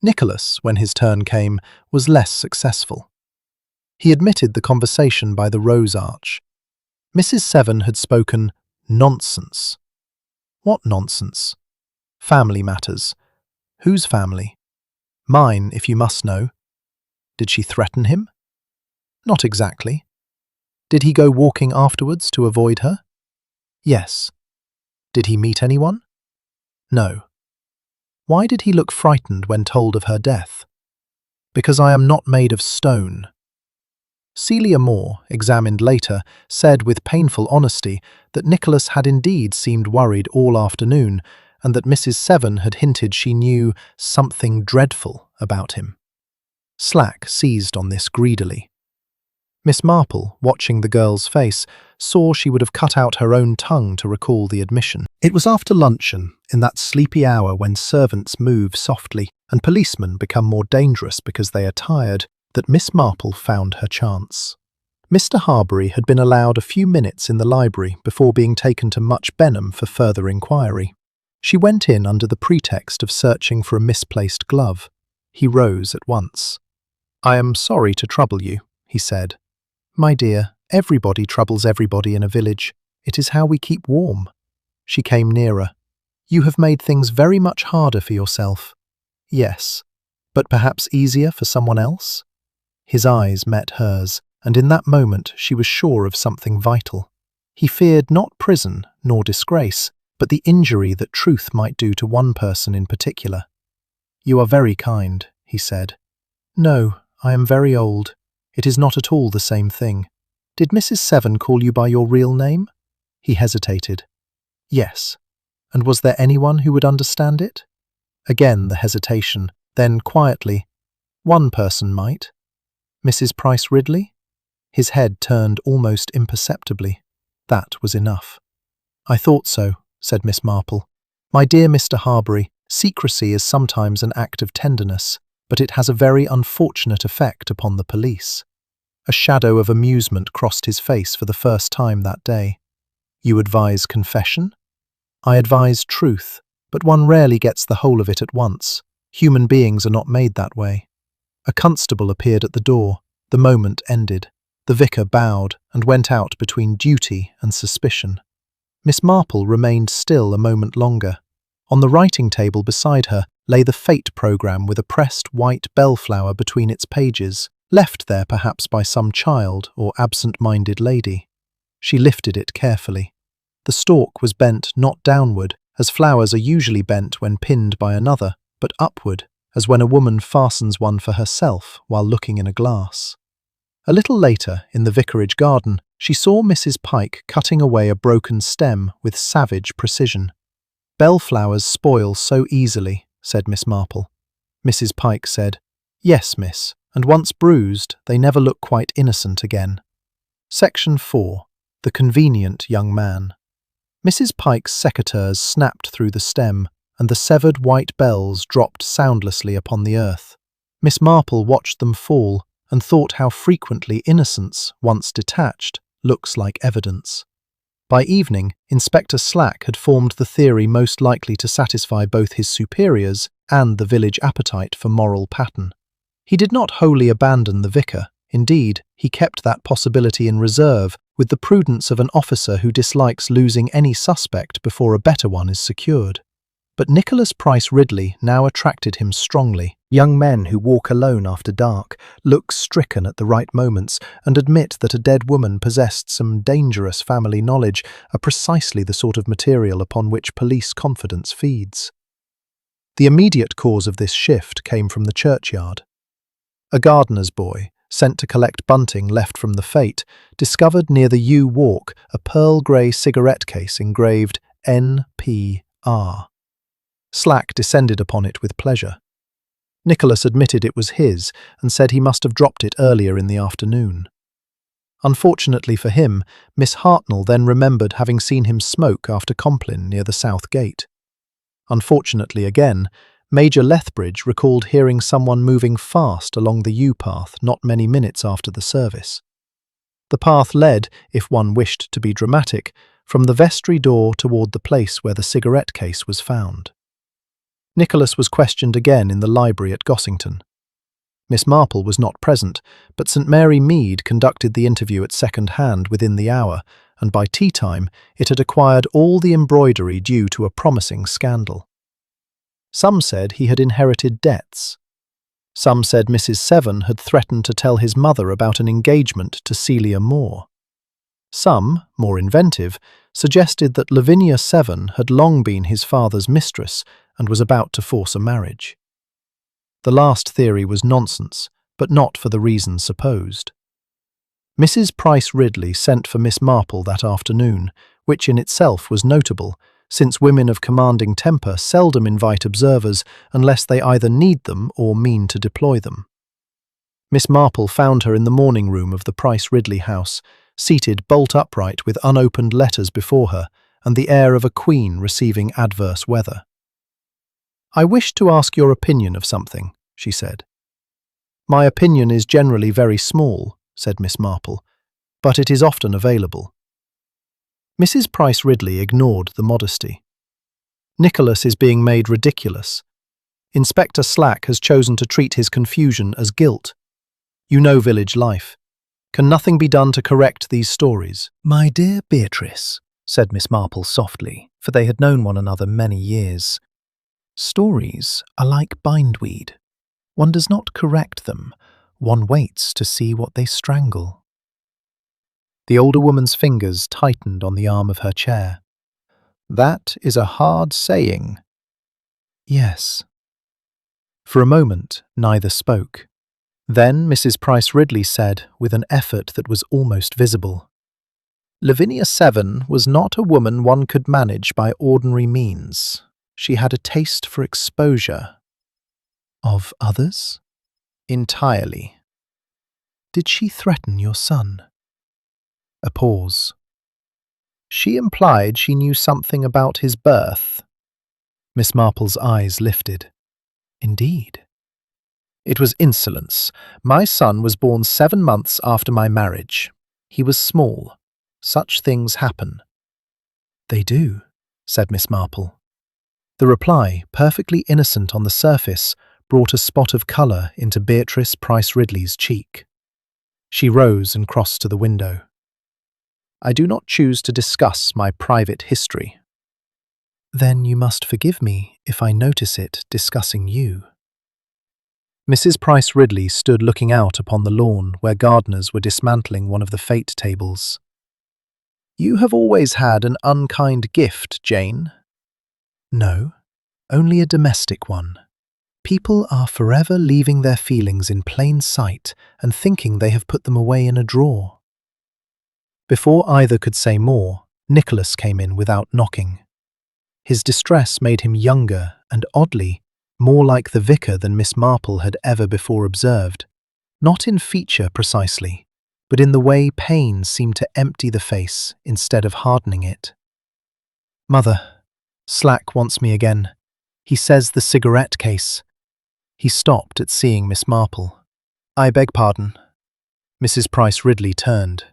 A: Nicholas, when his turn came, was less successful. He admitted the conversation by the Rose Arch. Mrs. Seven had spoken nonsense. What nonsense? Family matters. Whose family? Mine, if you must know. Did she threaten him? Not exactly. Did he go walking afterwards to avoid her? Yes. Did he meet anyone? No. Why did he look frightened when told of her death? Because I am not made of stone. Celia Moore, examined later, said with painful honesty that Nicholas had indeed seemed worried all afternoon and that Mrs. Seven had hinted she knew something dreadful about him. Slack seized on this greedily. Miss Marple, watching the girl's face, saw she would have cut out her own tongue to recall the admission. It was after luncheon, in that sleepy hour when servants move softly and policemen become more dangerous because they are tired, that Miss Marple found her chance. Mr. Harbury had been allowed a few minutes in the library before being taken to Much Benham for further inquiry. She went in under the pretext of searching for a misplaced glove. He rose at once. "I am sorry to trouble you," he said. "My dear, everybody troubles everybody in a village. It is how we keep warm." She came nearer. "You have made things very much harder for yourself." "Yes, but perhaps easier for someone else?" His eyes met hers, and in that moment she was sure of something vital. He feared not prison nor disgrace, but the injury that truth might do to one person in particular. "You are very kind," he said. "No, I am very old. It is not at all the same thing. Did Mrs. Seven call you by your real name?" He hesitated. "Yes." And was there anyone who would understand it? Again the hesitation, then quietly, "One person might." "Mrs. Price Ridley?" His head turned almost imperceptibly. That was enough. "I thought so," said Miss Marple. "My dear Mr. Harbury, secrecy is sometimes an act of tenderness, but it has a very unfortunate effect upon the police." A shadow of amusement crossed his face for the first time that day. "You advise confession?" "I advise truth, but one rarely gets the whole of it at once. Human beings are not made that way." A constable appeared at the door. The moment ended. The vicar bowed and went out between duty and suspicion. Miss Marple remained still a moment longer. On the writing table beside her lay the fate programme with a pressed white bellflower between its pages, left there perhaps by some child or absent-minded lady. She lifted it carefully. The stalk was bent not downward, as flowers are usually bent when pinned by another, but upward, as when a woman fastens one for herself while looking in a glass. A little later, in the vicarage garden, she saw Mrs. Pike cutting away a broken stem with savage precision. "Bellflowers spoil so easily," said Miss Marple. Mrs. Pike said, "Yes, miss, and once bruised, they never look quite innocent again." Section 4. The Convenient Young Man. Mrs. Pike's secateurs snapped through the stem, and the severed white bells dropped soundlessly upon the earth. Miss Marple watched them fall, and thought how frequently innocence, once detached, looks like evidence. By evening, Inspector Slack had formed the theory most likely to satisfy both his superiors and the village appetite for moral pattern. He did not wholly abandon the vicar. Indeed, he kept that possibility in reserve with the prudence of an officer who dislikes losing any suspect before a better one is secured. But Nicholas Price Ridley now attracted him strongly. Young men who walk alone after dark, look stricken at the right moments, and admit that a dead woman possessed some dangerous family knowledge are precisely the sort of material upon which police confidence feeds. The immediate cause of this shift came from the churchyard. A gardener's boy, sent to collect bunting left from the fete, discovered near the yew walk a pearl-grey cigarette case engraved N.P.R. Slack descended upon it with pleasure. Nicholas admitted it was his and said he must have dropped it earlier in the afternoon. Unfortunately for him, Miss Hartnell then remembered having seen him smoke after Compline near the south gate. Unfortunately again, Major Lethbridge recalled hearing someone moving fast along the yew path not many minutes after the service. The path led, if one wished to be dramatic, from the vestry door toward the place where the cigarette case was found. Nicholas was questioned again in the library at Gossington. Miss Marple was not present, but St. Mary Mead conducted the interview at second hand within the hour, and by tea-time it had acquired all the embroidery due to a promising scandal. Some said he had inherited debts. Some said Mrs. Seven had threatened to tell his mother about an engagement to Celia Moore. Some, more inventive, suggested that Lavinia Seven had long been his father's mistress and was about to force a marriage. The last theory was nonsense, but not for the reason supposed. Mrs. Price Ridley sent for Miss Marple that afternoon, which in itself was notable, since women of commanding temper seldom invite observers unless they either need them or mean to deploy them. Miss Marple found her in the morning room of the Price Ridley house, seated bolt upright with unopened letters before her and the air of a queen receiving adverse weather. "I wish to ask your opinion of something," she said. "My opinion is generally very small," said Miss Marple, "but it is often available." Mrs. Price Ridley ignored the modesty. "Nicholas is being made ridiculous. Inspector Slack has chosen to treat his confusion as guilt. You know village life. Can nothing be done to correct these stories?"
B: "My dear Beatrice," said Miss Marple softly, for they had known one another many years, "stories are like bindweed. One does not correct them, one waits to see what they strangle." The older woman's fingers tightened on the arm of her chair. "That is a hard saying." "Yes." For a moment, neither spoke. Then Mrs. Price Ridley said, with an effort that was almost visible, Lavinia Seven was not a woman one could manage by ordinary means. She had a taste for exposure. Of others? Entirely. Did she threaten your son? A pause. She implied she knew something about his birth. Miss Marple's eyes lifted. Indeed. It was insolence. My son was born 7 months after my marriage. He was small. Such things happen. They do, said Miss Marple. The reply, perfectly innocent on the surface, brought a spot of colour into Beatrice Price Ridley's cheek. She rose and crossed to the window. I do not choose to discuss my private history. Then you must forgive me if I notice it discussing you. Mrs. Price Ridley stood looking out upon the lawn where gardeners were dismantling one of the fete tables. You have always had an unkind gift, Jane. No, only a domestic one. People are forever leaving their feelings in plain sight and thinking they have put them away in a drawer. Before either could say more, Nicholas came in without knocking. His distress made him younger and, oddly, more like the vicar than Miss Marple had ever before observed, not in feature precisely, but in the way pain seemed to empty the face instead of hardening it. Mother, Slack wants me again. He says the cigarette case. He stopped at seeing Miss Marple. I beg pardon. Mrs. Price Ridley turned.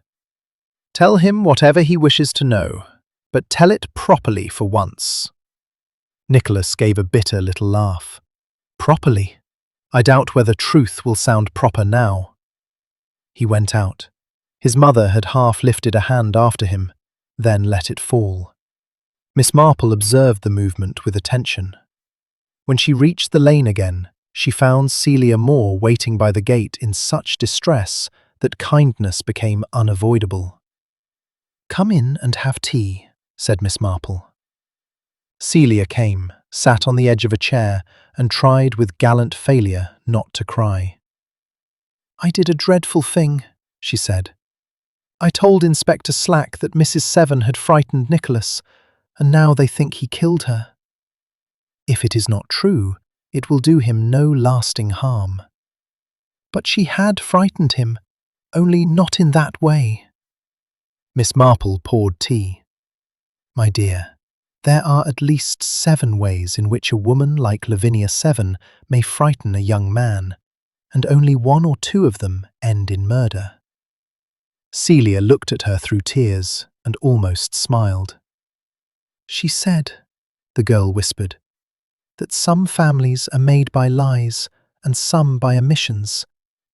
B: Tell him whatever he wishes to know, but tell it properly for once. Nicholas gave a bitter little laugh. Properly? I doubt whether truth will sound proper now. He went out. His mother had half lifted a hand after him, then let it fall. Miss Marple observed the movement with attention. When she reached the lane again, she found Celia Moore waiting by the gate in such distress that kindness became unavoidable. Come in and have tea, said Miss Marple. Celia came, sat on the edge of a chair, and tried with gallant failure not to cry. I did a dreadful thing, she said. I told Inspector Slack that Mrs. Seven had frightened Nicholas, and now they think he killed her. If it is not true, it will do him no lasting harm. But she had frightened him, only not in that way. Miss Marple poured tea. My dear, there are at least 7 ways in which a woman like Lavinia Seven may frighten a young man, and only 1 or 2 of them end in murder. Celia looked at her through tears and almost smiled. She said, the girl whispered, that some families are made by lies and some by omissions,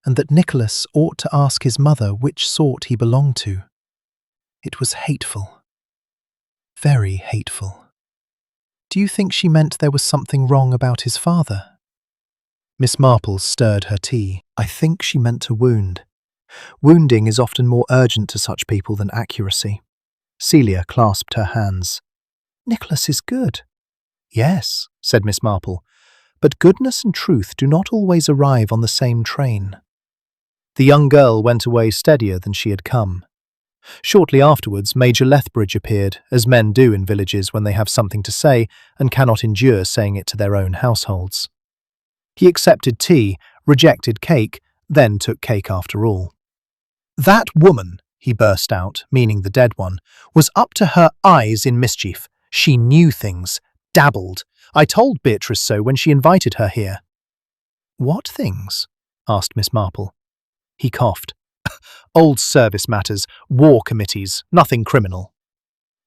B: and that Nicholas ought to ask his mother which sort he belonged to. It was hateful. Very hateful. Do you think she meant there was something wrong about his father? Miss Marple stirred her tea. I think she meant a wound. Wounding is often more urgent to such people than accuracy. Celia clasped her hands. Nicholas is good. Yes, said Miss Marple, but goodness and truth do not always arrive on the same train. The young girl went away steadier than she had come. Shortly afterwards, Major Lethbridge appeared, as men do in villages when they have something to say and cannot endure saying it to their own households. He accepted tea, rejected cake, then took cake after all. That woman, he burst out, meaning the dead one, was up to her eyes in mischief. She knew things, dabbled. I told Beatrice so when she invited her here. What things? Asked Miss Marple. He coughed. Old service matters, war committees, nothing criminal.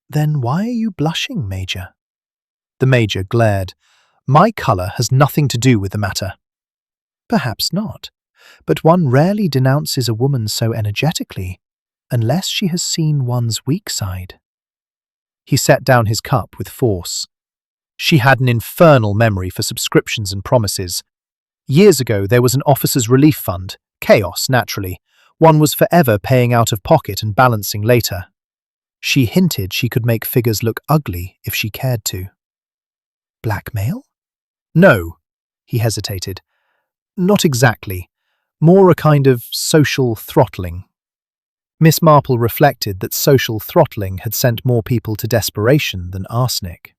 B: Then why are you blushing, Major? The Major glared. My colour has nothing to do with the matter. Perhaps not, but one rarely denounces a woman so energetically, unless she has seen one's weak side. He set down his cup with force. She had an infernal memory for subscriptions and promises. Years ago there was an officers' relief fund, chaos, naturally. One was forever paying out of pocket and balancing later. She hinted she could make figures look ugly if she cared to. Blackmail? No, he hesitated. Not exactly. More a kind of social throttling. Miss Marple reflected that social throttling had sent more people to desperation than arsenic.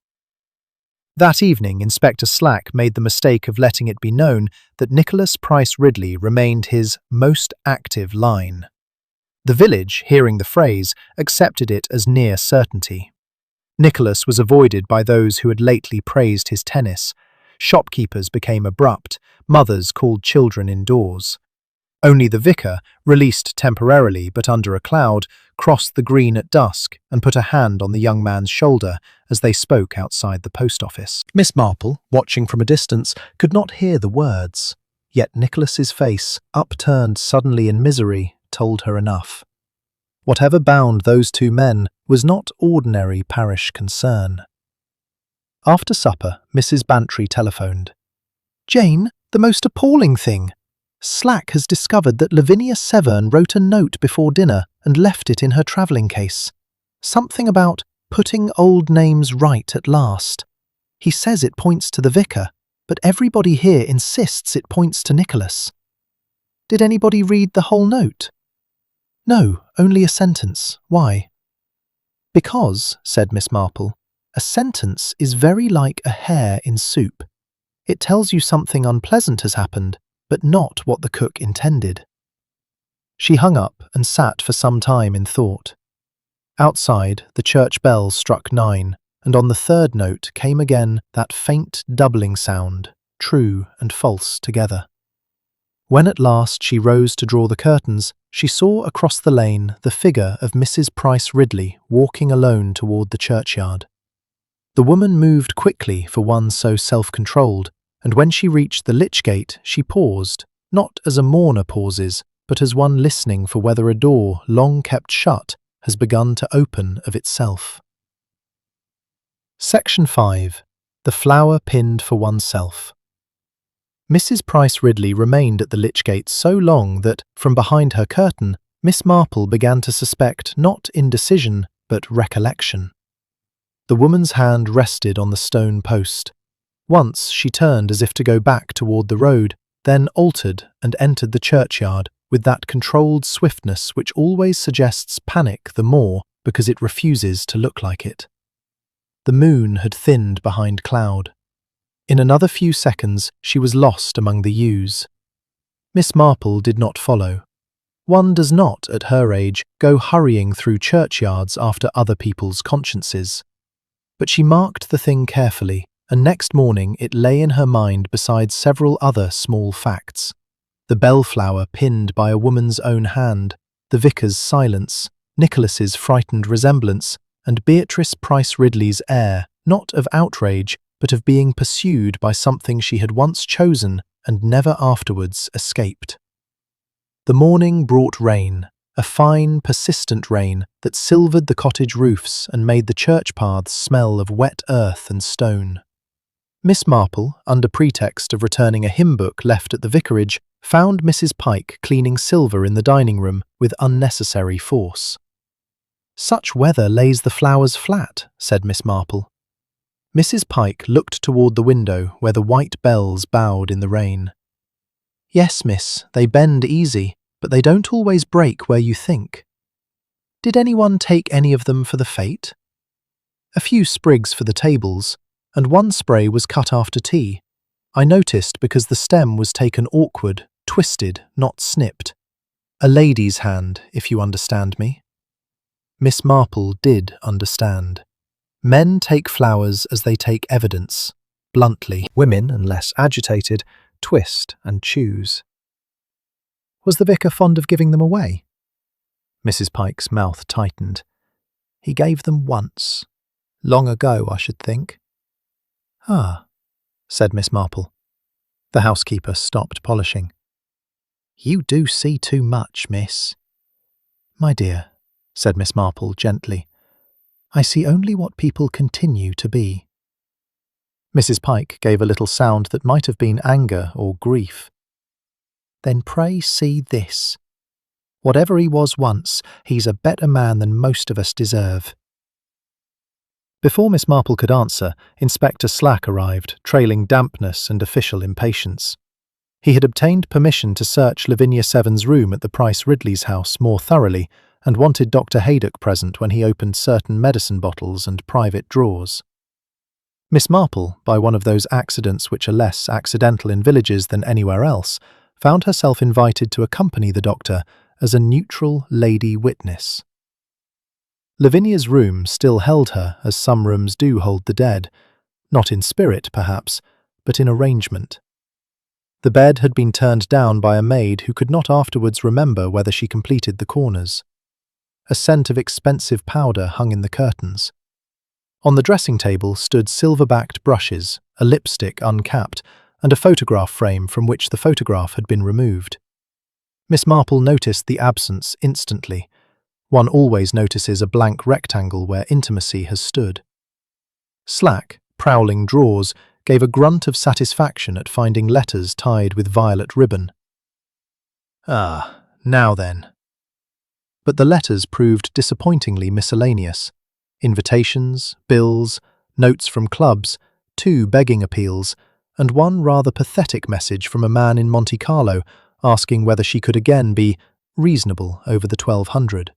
B: That evening, Inspector Slack made the mistake of letting it be known that Nicholas Price Ridley remained his most active line. The village, hearing the phrase, accepted it as near certainty. Nicholas was avoided by those who had lately praised his tennis. Shopkeepers became abrupt, mothers called children indoors. Only the vicar, released temporarily but under a cloud, crossed the green at dusk and put a hand on the young man's shoulder as they spoke outside the post office. Miss Marple, watching from a distance, could not hear the words, yet Nicholas's face, upturned suddenly in misery, told her enough. Whatever bound those two men was not ordinary parish concern. After supper, Mrs. Bantry telephoned. "Jane, the most appalling thing. Slack has discovered that Lavinia Severn wrote a note before dinner and left it in her travelling case. Something about putting old names right at last. He says it points to the vicar, but everybody here insists it points to Nicholas." "Did anybody read the whole note?" "No, only a sentence. Why?" "Because," said Miss Marple, "a sentence is very like a hair in soup. It tells you something unpleasant has happened, but not what the cook intended." She hung up and sat for some time in thought. Outside, the church bells struck 9, and on the third note came again that faint doubling sound, true and false together. When at last she rose to draw the curtains, she saw across the lane the figure of Mrs. Price Ridley walking alone toward the churchyard. The woman moved quickly for one so self-controlled, and when she reached the lich gate, she paused, not as a mourner pauses, but as one listening for whether a door, long kept shut, has begun to open of itself. Section 5. The flower pinned for oneself. Mrs. Price Ridley remained at the lich gate so long that, from behind her curtain, Miss Marple began to suspect not indecision, but recollection. The woman's hand rested on the stone post. Once she turned as if to go back toward the road, then altered and entered the churchyard with that controlled swiftness which always suggests panic the more because it refuses to look like it. The moon had thinned behind cloud. In another few seconds she was lost among the yews. Miss Marple did not follow. One does not, at her age, go hurrying through churchyards after other people's consciences. But she marked the thing carefully, and next morning it lay in her mind beside several other small facts. The bellflower pinned by a woman's own hand, the vicar's silence, Nicholas's frightened resemblance, and Beatrice Price Ridley's air, not of outrage, but of being pursued by something she had once chosen and never afterwards escaped. The morning brought rain, a fine, persistent rain that silvered the cottage roofs and made the church paths smell of wet earth and stone. Miss Marple, under pretext of returning a hymn book left at the vicarage, found Mrs. Pike cleaning silver in the dining room with unnecessary force. "Such weather lays the flowers flat," said Miss Marple. Mrs. Pike looked toward the window where the white bells bowed in the rain. "Yes, miss, they bend easy, but they don't always break where you think." "Did anyone take any of them for the fete?" "A few sprigs for the tables, and one spray was cut after tea. I noticed because the stem was taken awkward, twisted, not snipped. A lady's hand, if you understand me." Miss Marple did understand. Men take flowers as they take evidence, bluntly. Women, unless agitated, twist and choose. "Was the vicar fond of giving them away?" Mrs. Pike's mouth tightened. "He gave them once. Long ago, I should think." "Ah," said Miss Marple. The housekeeper stopped polishing. "You do see too much, miss." "My dear," said Miss Marple gently, "I see only what people continue to be." Mrs. Pike gave a little sound that might have been anger or grief. "Then pray see this. Whatever he was once, he's a better man than most of us deserve." Before Miss Marple could answer, Inspector Slack arrived, trailing dampness and official impatience. He had obtained permission to search Lavinia Severn's room at the Price Ridley's house more thoroughly, and wanted Dr. Haydock present when he opened certain medicine bottles and private drawers. Miss Marple, by one of those accidents which are less accidental in villages than anywhere else, found herself invited to accompany the doctor as a neutral lady witness. Lavinia's room still held her, as some rooms do hold the dead, not in spirit, perhaps, but in arrangement. The bed had been turned down by a maid who could not afterwards remember whether she completed the corners. A scent of expensive powder hung in the curtains. On the dressing table stood silver-backed brushes, a lipstick uncapped, and a photograph frame from which the photograph had been removed. Miss Marple noticed the absence instantly. One always notices a blank rectangle where intimacy has stood. Slack, prowling drawers, gave a grunt of satisfaction at finding letters tied with violet ribbon. Ah, now then. But the letters proved disappointingly miscellaneous. Invitations, bills, notes from clubs, 2 begging appeals, and one rather pathetic message from a man in Monte Carlo asking whether she could again be reasonable over the 1200.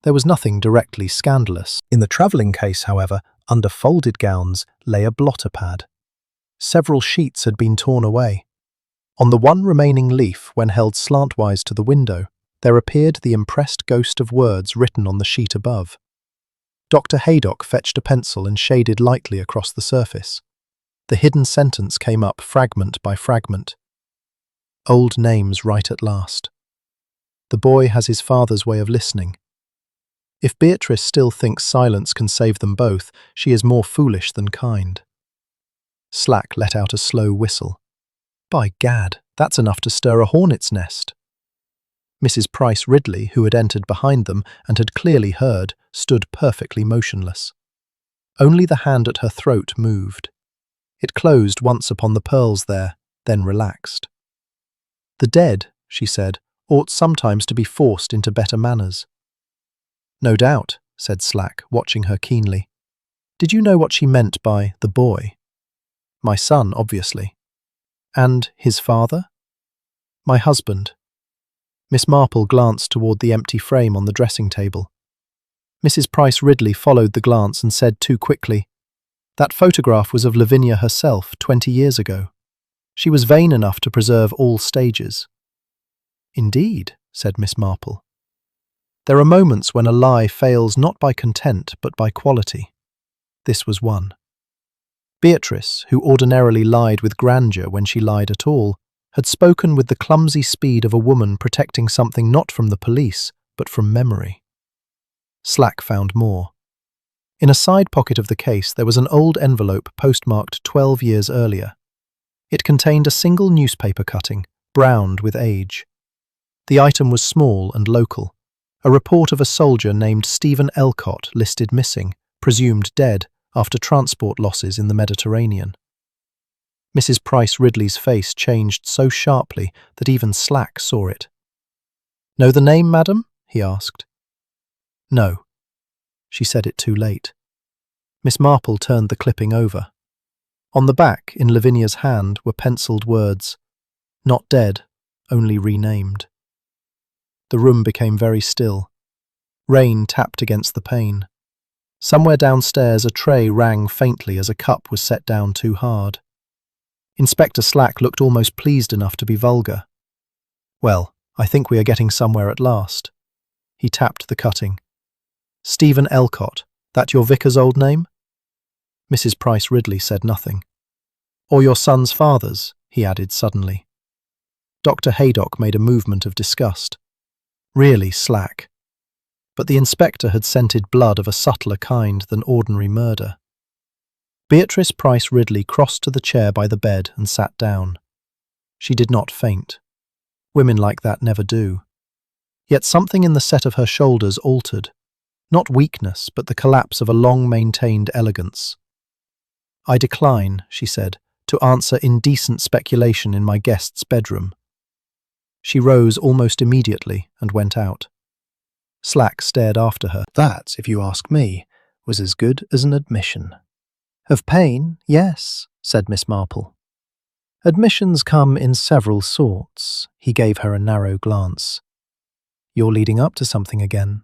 B: There was nothing directly scandalous. In the travelling case, however, under folded gowns lay a blotter pad. Several sheets had been torn away. On the one remaining leaf, when held slantwise to the window, there appeared the impressed ghost of words written on the sheet above. Dr. Haydock fetched a pencil and shaded lightly across the surface. The hidden sentence came up fragment by fragment. Old names right at last. The boy has his father's way of listening. If Beatrice still thinks silence can save them both, she is more foolish than kind. Slack let out a slow whistle. By gad, that's enough to stir a hornet's nest. Mrs. Price Ridley, who had entered behind them and had clearly heard, stood perfectly motionless. Only the hand at her throat moved. It closed once upon the pearls there, then relaxed. The dead, she said, ought sometimes to be forced into better manners. No doubt, said Slack, watching her keenly. Did you know what she meant by the boy? My son, obviously. And his father? My husband. Miss Marple glanced toward the empty frame on the dressing table. Mrs. Price Ridley followed the glance and said too quickly, that photograph was of Lavinia herself 20 years ago. She was vain enough to preserve all stages. Indeed, said Miss Marple. There are moments when a lie fails not by content but by quality. This was one. Beatrice, who ordinarily lied with grandeur when she lied at all, had spoken with the clumsy speed of a woman protecting something not from the police, but from memory. Slack found more. In a side pocket of the case there was an old envelope postmarked 12 years earlier. It contained a single newspaper cutting, browned with age. The item was small and local. A report of a soldier named Stephen Elcott listed missing, presumed dead, after transport losses in the Mediterranean. Mrs. Price Ridley's face changed so sharply that even Slack saw it. Know the name, madam? He asked. No. She said it too late. Miss Marple turned the clipping over. On the back, in Lavinia's hand, were pencilled words, not dead, only renamed. The room became very still. Rain tapped against the pane. Somewhere downstairs a tray rang faintly as a cup was set down too hard. Inspector Slack looked almost pleased enough to be vulgar. Well, I think we are getting somewhere at last. He tapped the cutting. Stephen Elcott, that your vicar's old name? Mrs. Price Ridley said nothing. Or your son's father's, he added suddenly. Dr. Haydock made a movement of disgust. Really, Slack. But the inspector had scented blood of a subtler kind than ordinary murder. Beatrice Price Ridley crossed to the chair by the bed and sat down. She did not faint. Women like that never do. Yet something in the set of her shoulders altered. Not weakness, but the collapse of a long-maintained elegance. I decline, she said, to answer indecent speculation in my guest's bedroom. She rose almost immediately and went out. Slack stared after her. That, if you ask me, was as good as an admission. Of pain, yes, said Miss Marple. Admissions come in several sorts. He gave her a narrow glance. You're leading up to something again."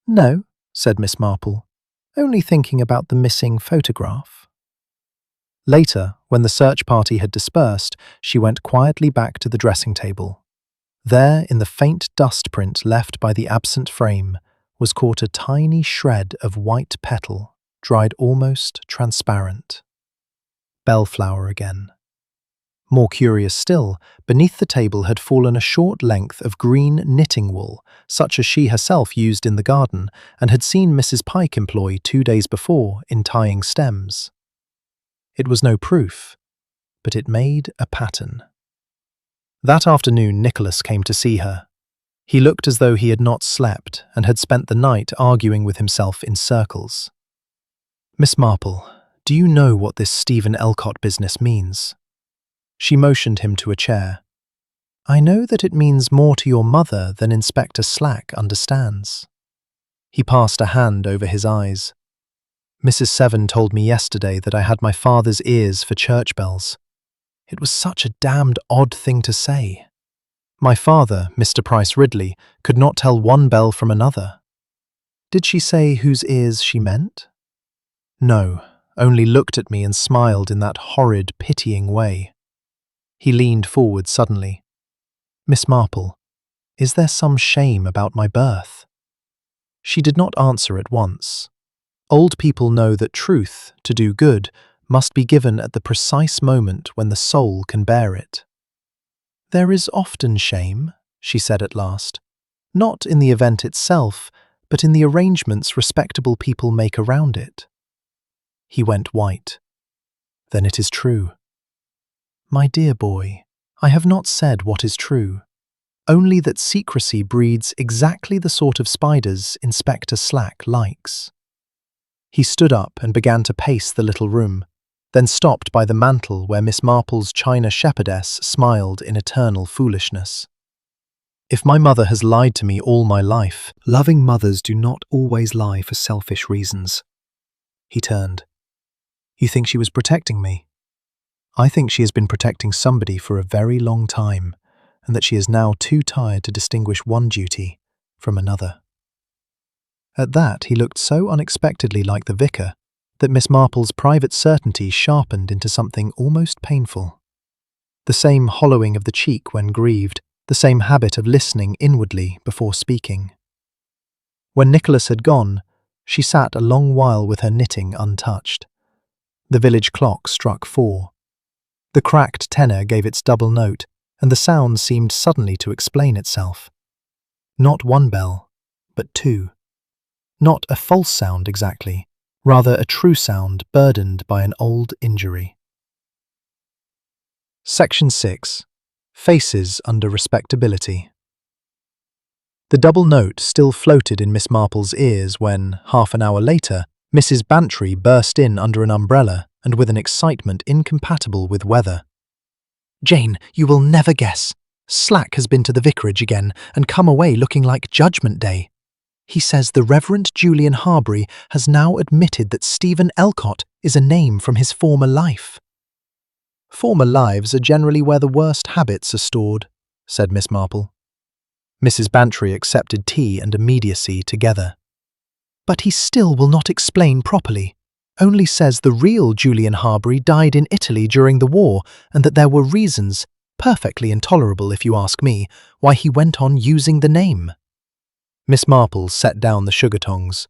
B: "No," said Miss Marple, "only thinking about the missing photograph." Later, when the search party had dispersed, she went quietly back to the dressing table. There, in the faint dust print left by the absent frame, was caught a tiny shred of white petal, dried almost transparent. Bellflower again. More curious still, beneath the table had fallen a short length of green knitting wool, such as she herself used in the garden and had seen Mrs. Pike employ 2 days before in tying stems. It was no proof, but it made a pattern. That afternoon Nicholas came to see her. He looked as though he had not slept and had spent the night arguing with himself in circles. "Miss Marple, do you know what this Stephen Elcott business means?" She motioned him to a chair. "I know that it means more to your mother than Inspector Slack understands." He passed a hand over his eyes. "Mrs. Seven told me yesterday that I had my father's ears for church bells. It was such a damned odd thing to say. My father, Mr. Price Ridley, could not tell one bell from another." "Did she say whose ears she meant?" "No, only looked at me and smiled in that horrid, pitying way." He leaned forward suddenly. "Miss Marple, is there some shame about my birth?" She did not answer at once. Old people know that truth, to do good, must be given at the precise moment when the soul can bear it. "There is often shame," she said at last, "not in the event itself, but in the arrangements respectable people make around it." He went white. "Then it is true." "My dear boy, I have not said what is true, only that secrecy breeds exactly the sort of spiders Inspector Slack likes." He stood up and began to pace the little room, then stopped by the mantel where Miss Marple's china shepherdess smiled in eternal foolishness. "If my mother has lied to me all my life, loving mothers do not always lie for selfish reasons." He turned. "You think she was protecting me?" "I think she has been protecting somebody for a very long time, and that she is now too tired to distinguish one duty from another." At that he looked so unexpectedly like the vicar that Miss Marple's private certainty sharpened into something almost painful. The same hollowing of the cheek when grieved, the same habit of listening inwardly before speaking. When Nicholas had gone, she sat a long while with her knitting untouched. The village clock struck 4. The cracked tenor gave its double note, and the sound seemed suddenly to explain itself. Not one bell, but 2. Not a false sound exactly, rather a true sound burdened by an old injury. Section 6. Faces under respectability. The double note still floated in Miss Marple's ears when, half an hour later, Mrs. Bantry burst in under an umbrella and with an excitement incompatible with weather. "Jane, you will never guess. Slack has been to the vicarage again and come away looking like Judgment Day. He says the Reverend Julian Harbury has now admitted that Stephen Elcott is a name from his former life." "Former lives are generally where the worst habits are stored," said Miss Marple. Mrs. Bantry accepted tea and immediacy together. "But he still will not explain properly. Only says the real Julian Harbury died in Italy during the war and that there were reasons, perfectly intolerable if you ask me, why he went on using the name." Miss Marple set down the sugar tongs.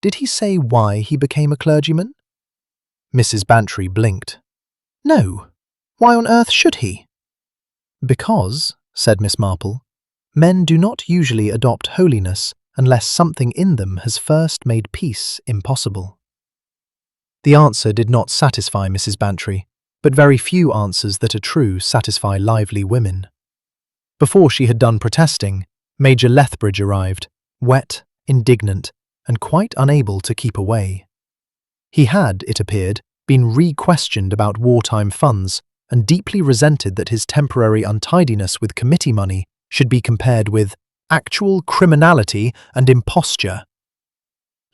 B: "Did he say why he became a clergyman?" Mrs. Bantry blinked. "No. Why on earth should he?" "Because," said Miss Marple, "men do not usually adopt holiness unless something in them has first made peace impossible." The answer did not satisfy Mrs. Bantry, but very few answers that are true satisfy lively women. Before she had done protesting, Major Lethbridge arrived, wet, indignant, and quite unable to keep away. He had, it appeared, been re-questioned about wartime funds and deeply resented that his temporary untidiness with committee money should be compared with actual criminality and imposture.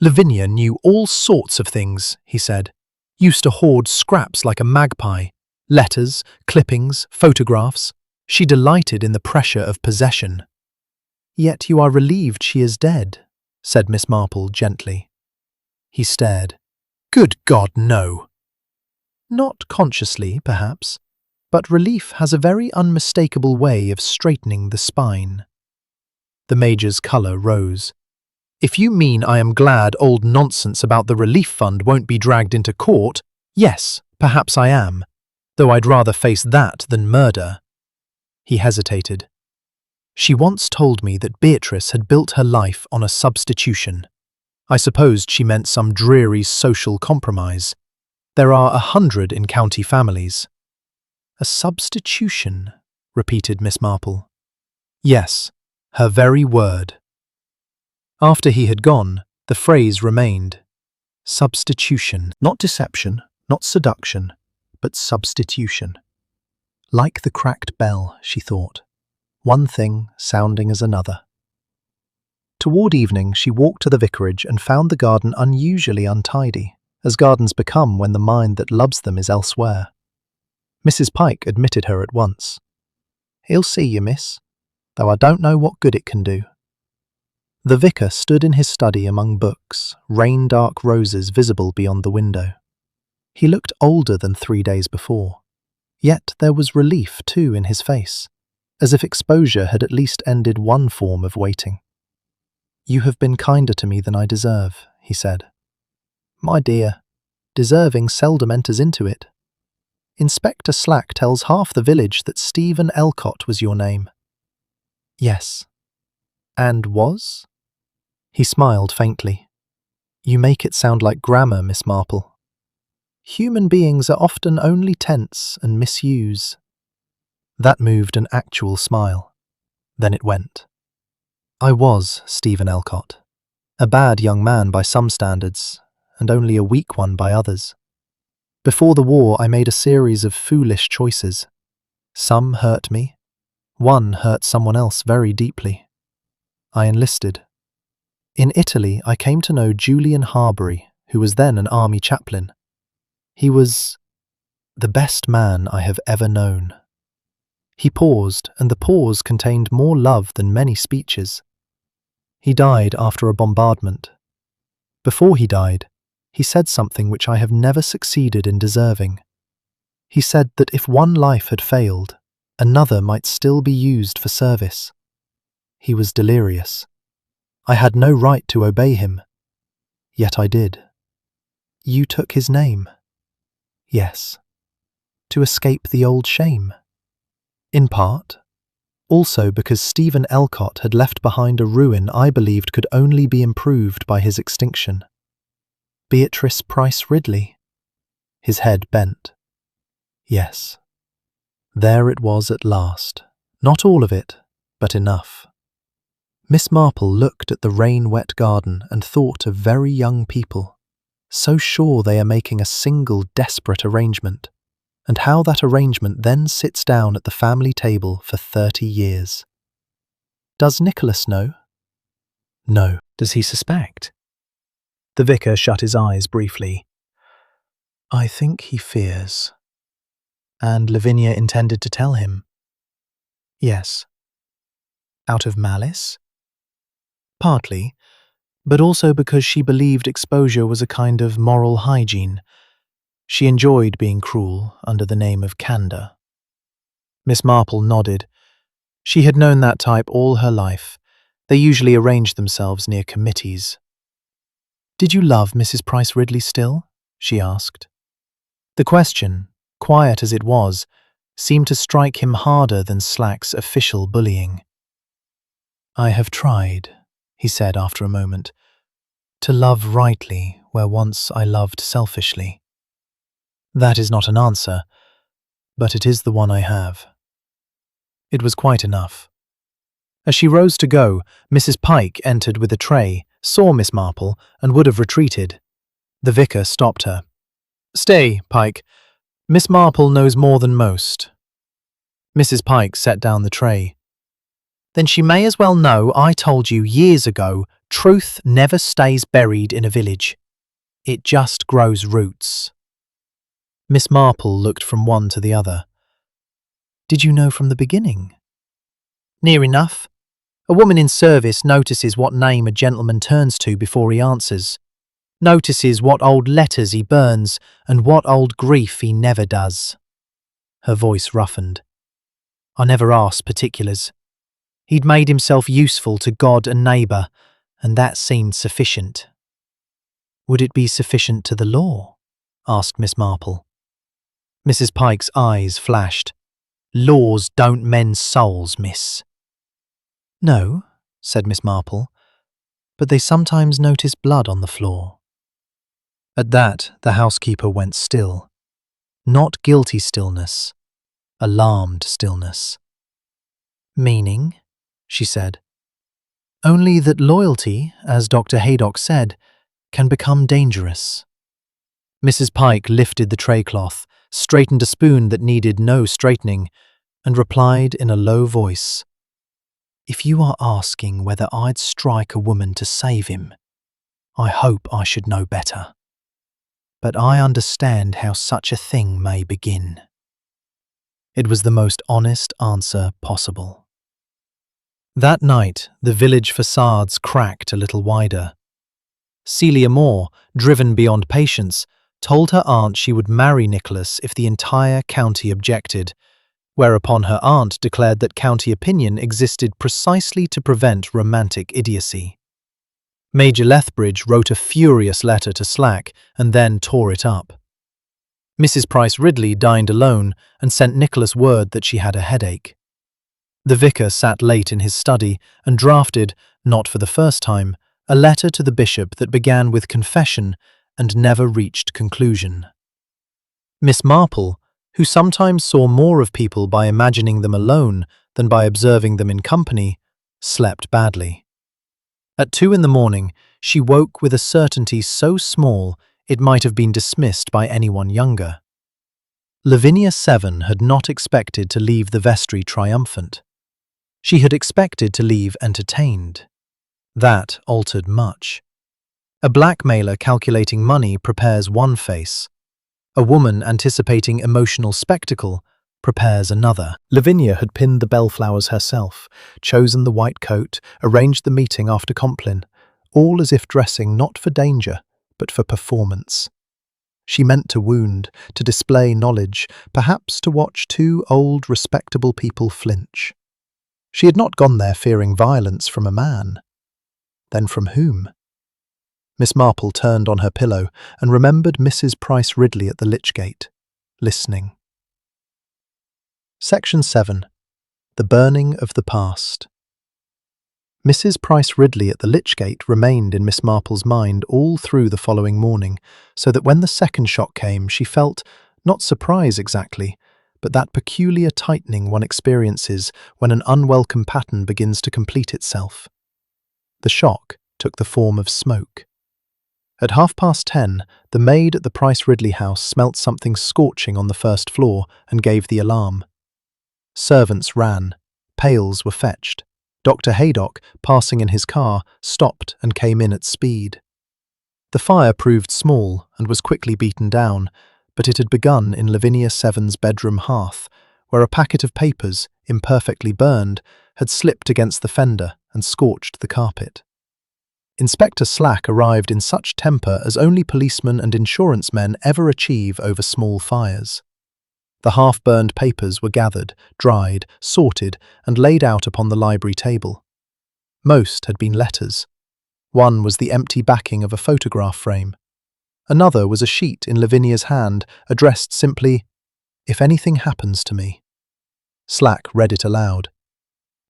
B: "Lavinia knew all sorts of things," he said. "Used to hoard scraps like a magpie. Letters, clippings, photographs. She delighted in the pressure of possession."
A: Yet you are relieved she is dead, said Miss Marple gently. He stared. Good God, no. Not consciously, perhaps, but relief has a very unmistakable way of straightening the spine. The Major's colour rose. If you mean I am glad old nonsense about the relief fund won't be dragged into court, yes, perhaps I am, though I'd rather face that than murder. He hesitated. She once told me that Beatrice had built her life on a substitution. I supposed she meant some dreary social compromise. There are 100 in county families. A substitution, repeated Miss Marple. Yes, her very word. After he had gone, the phrase remained. Substitution, not deception, not seduction, but substitution. Like the cracked bell, she thought, one thing sounding as another. Toward evening, she walked to the vicarage and found the garden unusually untidy, as gardens become when the mind that loves them is elsewhere. Mrs. Pike admitted her at once. He'll see you, miss, though I don't know what good it can do. The vicar stood in his study among books, rain-dark roses visible beyond the window. He looked older than 3 days before, yet there was relief too in his face, as if exposure had at least ended one form of waiting. You have been kinder to me than I deserve, he said. My dear, deserving seldom enters into it. Inspector Slack tells half the village that Stephen Elcott was your name. Yes. And was? He smiled faintly. You make it sound like grammar, Miss Marple. Human beings are often only tense and misuse. That moved an actual smile. Then it went. I was Stephen Elcott. A bad young man by some standards, and only a weak one by others. Before the war, I made a series of foolish choices. Some hurt me. One hurt someone else very deeply. I enlisted. In Italy, I came to know Julian Harbury, who was then an army chaplain. He was the best man I have ever known. He paused, and the pause contained more love than many speeches. He died after a bombardment. Before he died, he said something which I have never succeeded in deserving. He said that if one life had failed, another might still be used for service. He was delirious. I had no right to obey him. Yet I did. You took his name. Yes. To escape the old shame. In part. Also because Stephen Elcott had left behind a ruin I believed could only be improved by his extinction. Beatrice Price Ridley. His head bent. Yes. There it was at last. Not all of it, but enough. Miss Marple looked at the rain-wet garden and thought of very young people, so sure they are making a single desperate arrangement, and how that arrangement then sits down at the family table for 30 years. Does Nicholas know? No. Does he suspect? The vicar shut his eyes briefly. I think he fears. And Lavinia intended to tell him? Yes. Out of malice? Partly, but also because she believed exposure was a kind of moral hygiene. She enjoyed being cruel under the name of candour. Miss Marple nodded. She had known that type all her life. They usually arranged themselves near committees. Did you love Mrs. Price Ridley still? She asked. The question, quiet as it was, seemed to strike him harder than Slack's official bullying. I have tried, he said after a moment, to love rightly where once I loved selfishly. That is not an answer, but it is the one I have. It was quite enough. As she rose to go, Mrs. Pike entered with a tray, saw Miss Marple, and would have retreated. The vicar stopped her. Stay, Pike. Miss Marple knows more than most. Mrs. Pike set down the tray. Then she may as well know I told you years ago, truth never stays buried in a village. It just grows roots. Miss Marple looked from one to the other. Did you know from the beginning? Near enough. A woman in service notices what name a gentleman turns to before he answers, notices what old letters he burns and what old grief he never does. Her voice roughened. I never asked particulars. He'd made himself useful to God and neighbour, and that seemed sufficient. Would it be sufficient to the law? Asked Miss Marple. Mrs. Pike's eyes flashed. Laws don't mend souls, miss. No, said Miss Marple, but they sometimes notice blood on the floor. At that, the housekeeper went still. Not guilty stillness, alarmed stillness. Meaning, she said, only that loyalty, as Dr. Haydock said, can become dangerous. Mrs. Pike lifted the tray cloth, straightened a spoon that needed no straightening, and replied in a low voice, If you are asking whether I'd strike a woman to save him, I hope I should know better. But I understand how such a thing may begin. It was the most honest answer possible. That night, the village facades cracked a little wider. Celia Moore, driven beyond patience, told her aunt she would marry Nicholas if the entire county objected, whereupon her aunt declared that county opinion existed precisely to prevent romantic idiocy. Major Lethbridge wrote a furious letter to Slack and then tore it up. Mrs. Price Ridley dined alone and sent Nicholas word that she had a headache. The vicar sat late in his study and drafted, not for the first time, a letter to the bishop that began with confession and never reached conclusion. Miss Marple, who sometimes saw more of people by imagining them alone than by observing them in company, slept badly. At 2 a.m, she woke with a certainty so small it might have been dismissed by anyone younger. Lavinia Seven had not expected to leave the vestry triumphant. She had expected to leave entertained. That altered much. A blackmailer calculating money prepares one face. A woman anticipating emotional spectacle prepares another. Lavinia had pinned the bellflowers herself, chosen the white coat, arranged the meeting after Compline, all as if dressing not for danger, but for performance. She meant to wound, to display knowledge, perhaps to watch 2 old, respectable people flinch. She had not gone there fearing violence from a man. Then from whom? Miss Marple turned on her pillow and remembered Mrs. Price Ridley at the lich gate, listening. Section 7. The Burning of the Past. Mrs. Price Ridley at the lich gate remained in Miss Marple's mind all through the following morning, so that when the second shock came she felt, not surprise exactly, but that peculiar tightening one experiences when an unwelcome pattern begins to complete itself. The shock took the form of smoke. At 10:30, the maid at the Price Ridley house smelt something scorching on the first floor and gave the alarm. Servants ran. Pails were fetched. Dr. Haydock, passing in his car, stopped and came in at speed. The fire proved small and was quickly beaten down, but it had begun in Lavinia Seven's bedroom hearth, where a packet of papers, imperfectly burned, had slipped against the fender and scorched the carpet. Inspector Slack arrived in such temper as only policemen and insurance men ever achieve over small fires. The half-burned papers were gathered, dried, sorted, and laid out upon the library table. Most had been letters. One was the empty backing of a photograph frame. Another was a sheet in Lavinia's hand, addressed simply, "If anything happens to me." Slack read it aloud.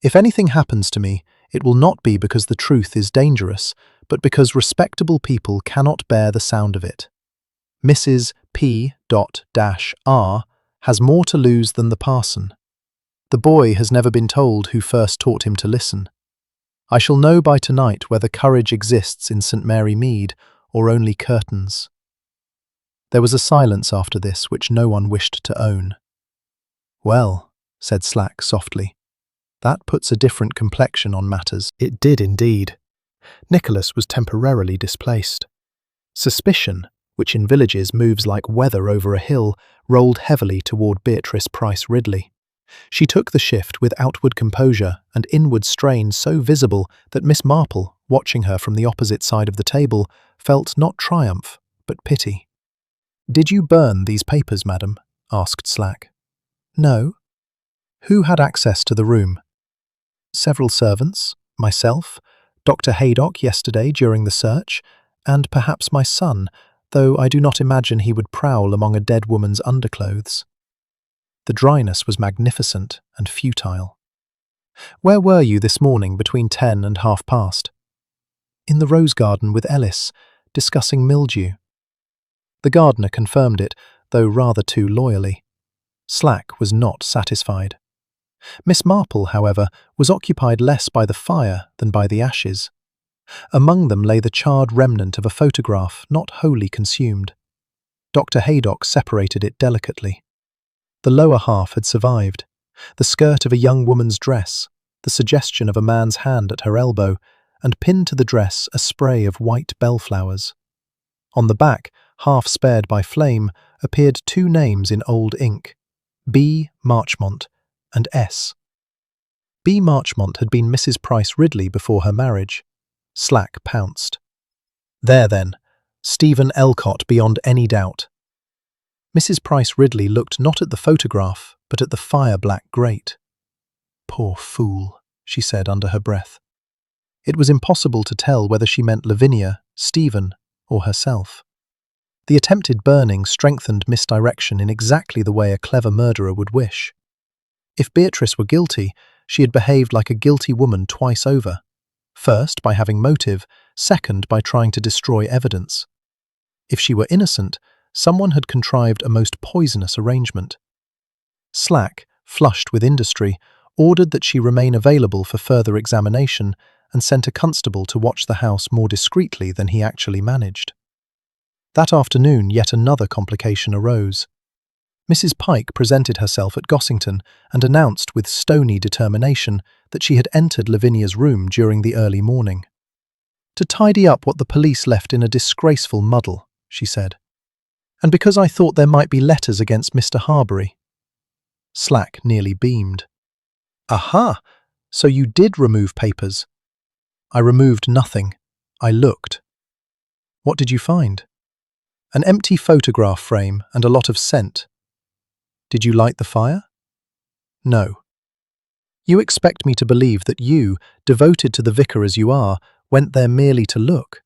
A: "If anything happens to me, it will not be because the truth is dangerous, but because respectable people cannot bear the sound of it. Mrs. P.-R has more to lose than the parson. The boy has never been told who first taught him to listen. I shall know by tonight whether courage exists in St. Mary Mead or only curtains." There was a silence after this which no one wished to own. "Well," said Slack softly, "that puts a different complexion on matters." It did indeed. Nicholas was temporarily displaced. Suspicion, which in villages moves like weather over a hill, rolled heavily toward Beatrice Price Ridley.
B: She took the shift with outward composure and inward strain so visible that Miss Marple, watching her from the opposite side of the table, felt not triumph, but pity. "Did you burn these papers, madam?" asked Slack. "No." "Who had access to the room?" "Several servants, myself, Dr. Haydock yesterday during the search, and perhaps my son, though I do not imagine he would prowl among a dead woman's underclothes." The dryness was magnificent and futile. "Where were you this morning between 10 and past?" "In the rose garden with Ellis, discussing mildew." The gardener confirmed it, though rather too loyally. Slack was not satisfied. Miss Marple, however, was occupied less by the fire than by the ashes. Among them lay the charred remnant of a photograph not wholly consumed. Dr. Haydock separated it delicately. The lower half had survived. The skirt of a young woman's dress, the suggestion of a man's hand at her elbow, and pinned to the dress a spray of white bellflowers. On the back, half spared by flame, appeared two names in old ink, B. Marchmont and S. B. Marchmont had been Mrs. Price Ridley before her marriage. Slack pounced. "There then, Stephen Elcott beyond any doubt." Mrs. Price Ridley looked not at the photograph, but at the fire-black grate. "Poor fool," she said under her breath. It was impossible to tell whether she meant Lavinia, Stephen, or herself. The attempted burning strengthened misdirection in exactly the way a clever murderer would wish. If Beatrice were guilty, she had behaved like a guilty woman twice over. First, by having motive, second, by trying to destroy evidence. If she were innocent, someone had contrived a most poisonous arrangement. Slack, flushed with industry, ordered that she remain available for further examination and sent a constable to watch the house more discreetly than he actually managed. That afternoon, yet another complication arose. Mrs. Pike presented herself at Gossington and announced with stony determination that she had entered Lavinia's room during the early morning. "To tidy up what the police left in a disgraceful muddle," she said. "And because I thought there might be letters against Mr. Harbury." Slack nearly beamed. "Aha! So you did remove papers." "I removed nothing. I looked." "What did you find?" "An empty photograph frame and a lot of scent." "Did you light the fire?" "No." "You expect me to believe that you, devoted to the vicar as you are, went there merely to look?"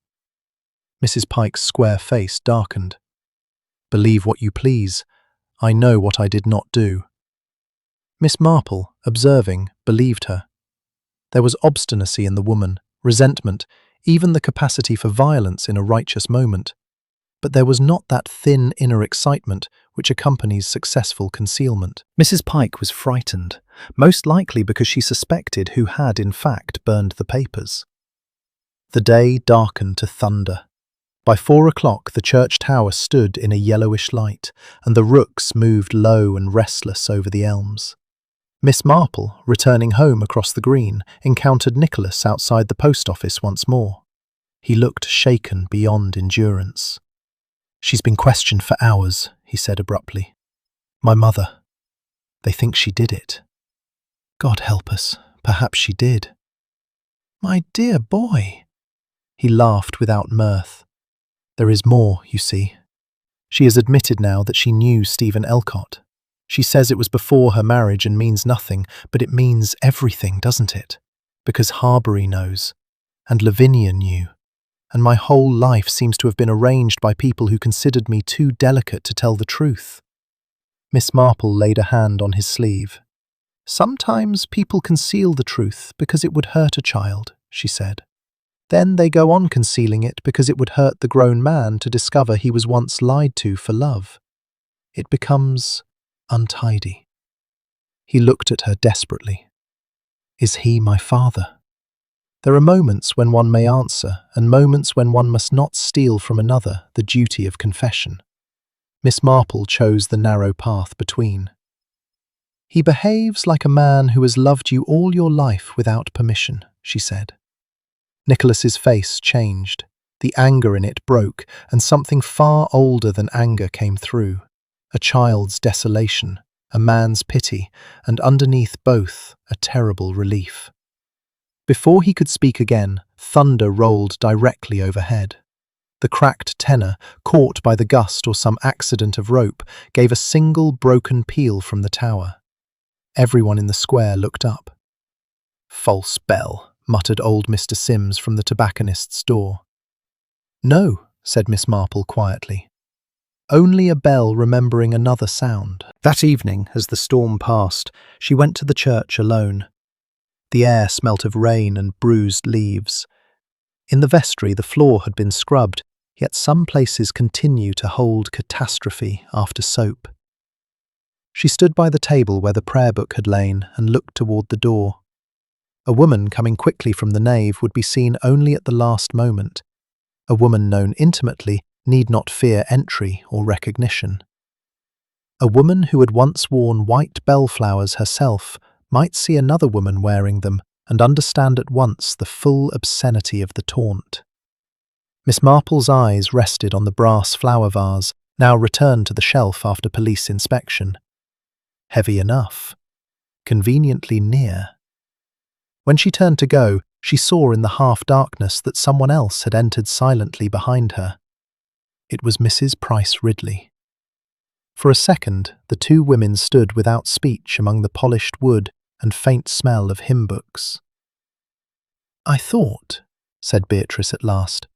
B: Mrs. Pike's square face darkened. "Believe what you please. I know what I did not do." Miss Marple, observing, believed her. There was obstinacy in the woman, resentment, even the capacity for violence in a righteous moment. But there was not that thin inner excitement which accompanies successful concealment. Mrs. Pike was frightened, most likely because she suspected who had in fact burned the papers. The day darkened to thunder. By 4 o'clock the church tower stood in a yellowish light, and the rooks moved low and restless over the elms. Miss Marple, returning home across the green, encountered Nicholas outside the post office once more. He looked shaken beyond endurance. "She's been questioned for hours," he said abruptly. "My mother. They think she did it." "God help us, perhaps she did." "My dear boy." He laughed without mirth. "There is more, you see. She has admitted now that she knew Stephen Elcott. She says it was before her marriage and means nothing, but it means everything, doesn't it? Because Harbury knows, and Lavinia knew. And my whole life seems to have been arranged by people who considered me too delicate to tell the truth." Miss Marple laid a hand on his sleeve. "Sometimes people conceal the truth because it would hurt a child," she said. "Then they go on concealing it because it would hurt the grown man to discover he was once lied to for love. It becomes untidy." He looked at her desperately. "Is he my father?" There are moments when one may answer, and moments when one must not steal from another the duty of confession. Miss Marple chose the narrow path between. "He behaves like a man who has loved you all your life without permission," she said. Nicholas's face changed. The anger in it broke, and something far older than anger came through. A child's desolation.
A: a man's pity, and underneath both, a terrible relief. Before he could speak again, thunder rolled directly overhead. The cracked tenor, caught by the gust or some accident of rope, gave a single broken peal from the tower. Everyone in the square looked up. "False bell," muttered old Mr. Sims from the tobacconist's door. "No," said Miss Marple quietly. "Only a bell remembering another sound." That evening, as the storm passed, she went to the church alone. The air smelt of rain and bruised leaves. In the vestry, the floor had been scrubbed, yet some places continue to hold catastrophe after soap. She stood by the table where the prayer book had lain and looked toward the door. A woman coming quickly from the nave would be seen only at the last moment. A woman known intimately need not fear entry or recognition. A woman who had once worn white bellflowers herself might see another woman wearing them and understand at once the full obscenity of the taunt. Miss Marple's eyes rested on the brass flower vase, now returned to the shelf after police inspection. Heavy enough. Conveniently near. When she turned to go, she saw in the half-darkness that someone else had entered silently behind her. It was Mrs. Price Ridley. For a second, the two women stood without speech among the polished wood and faint smell of hymn books. "I thought," said Beatrice at last,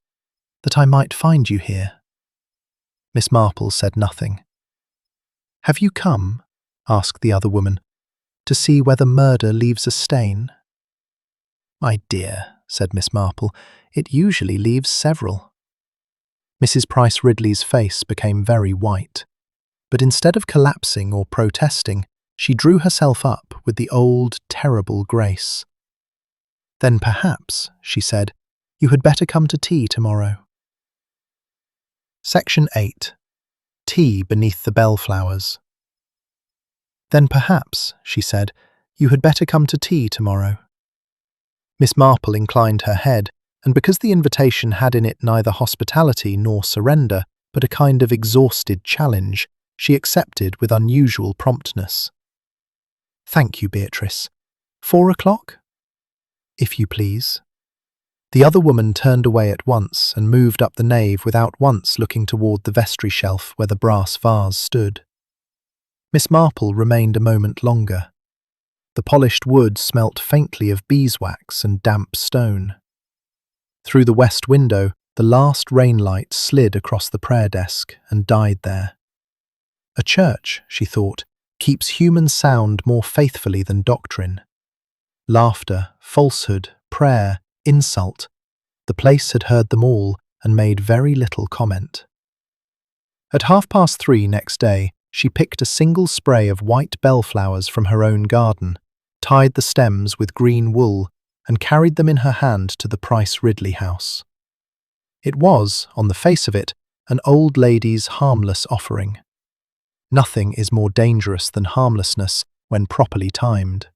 A: "that I might find you here." Miss Marple said nothing. "Have you come," asked the other woman, "to see whether murder leaves a stain?" "My dear," said Miss Marple, "it usually leaves several." Mrs. Price Ridley's face became very white, but instead of collapsing or protesting, she drew herself up with the old, terrible grace. "Then perhaps," she said, "you had better come to tea tomorrow." Section 8. Tea beneath the bellflowers. "Then perhaps," she said, "you had better come to tea tomorrow." Miss Marple inclined her head, and because the invitation had in it neither hospitality nor surrender, but a kind of exhausted challenge, she accepted with unusual promptness. "Thank you, Beatrice. 4 o'clock?" "If you please." The other woman turned away at once and moved up the nave without once looking toward the vestry shelf where the brass vase stood. Miss Marple remained a moment longer. The polished wood smelt faintly of beeswax and damp stone. Through the west window, the last rain light slid across the prayer desk and died there. A church, she thought, keeps human sound more faithfully than doctrine. Laughter, falsehood, prayer, insult. The place had heard them all and made very little comment. At 3:30 next day, she picked a single spray of white bellflowers from her own garden, tied the stems with green wool, and carried them in her hand to the Price Ridley house. It was, on the face of it, an old lady's harmless offering. Nothing is more dangerous than harmlessness when properly timed.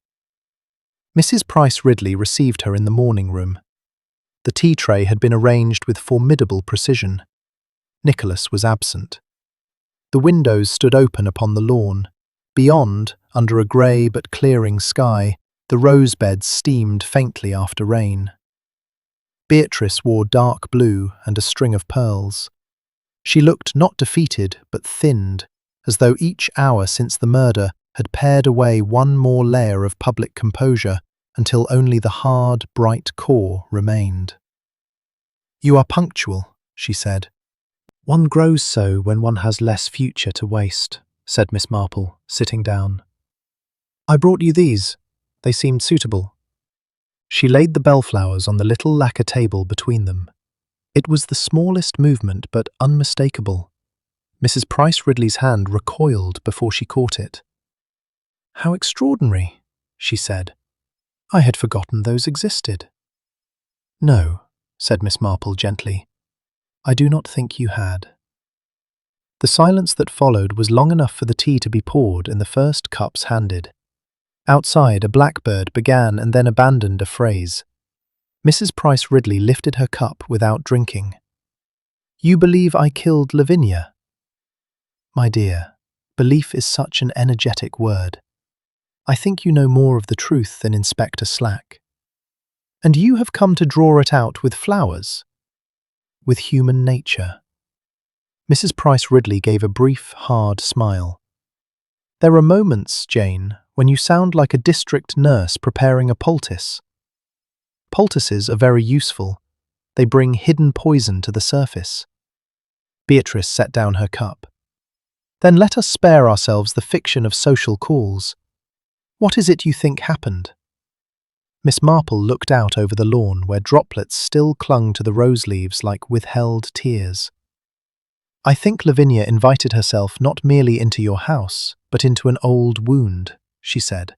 A: Mrs. Price Ridley received her in the morning room. The tea tray had been arranged with formidable precision. Nicholas was absent. The windows stood open upon the lawn. Beyond, under a grey but clearing sky, the rose beds steamed faintly after rain. Beatrice wore dark blue and a string of pearls. She looked not defeated but thinned, as though each hour since the murder had pared away one more layer of public composure until only the hard, bright core remained. "You are punctual," she said. "One grows so when one has less future to waste," said Miss Marple, sitting down. "I brought you these. They seemed suitable." She laid the bellflowers on the little lacquer table between them. It was the smallest movement but unmistakable. Mrs. Price Ridley's hand recoiled before she caught it. "How extraordinary," she said. "I had forgotten those existed." "No," said Miss Marple gently. "I do not think you had." The silence that followed was long enough for the tea to be poured and the first cups handed. Outside, a blackbird began and then abandoned a phrase. Mrs. Price Ridley lifted her cup without drinking. "You believe I killed Lavinia?" "My dear," Belief is such an energetic word. I think you know more of the truth than Inspector Slack. And you have come to draw it out with flowers? With human nature. Mrs. Price Ridley gave a brief, hard smile. There are moments, Jane, when you sound like a district nurse preparing a poultice. Poultices are very useful. They bring hidden poison to the surface. Beatrice set down her cup. Then let us spare ourselves the fiction of social calls. What is it you think happened? Miss Marple looked out over the lawn where droplets still clung to the rose leaves like withheld tears. I think Lavinia invited herself not merely into your house, but into an old wound, she said.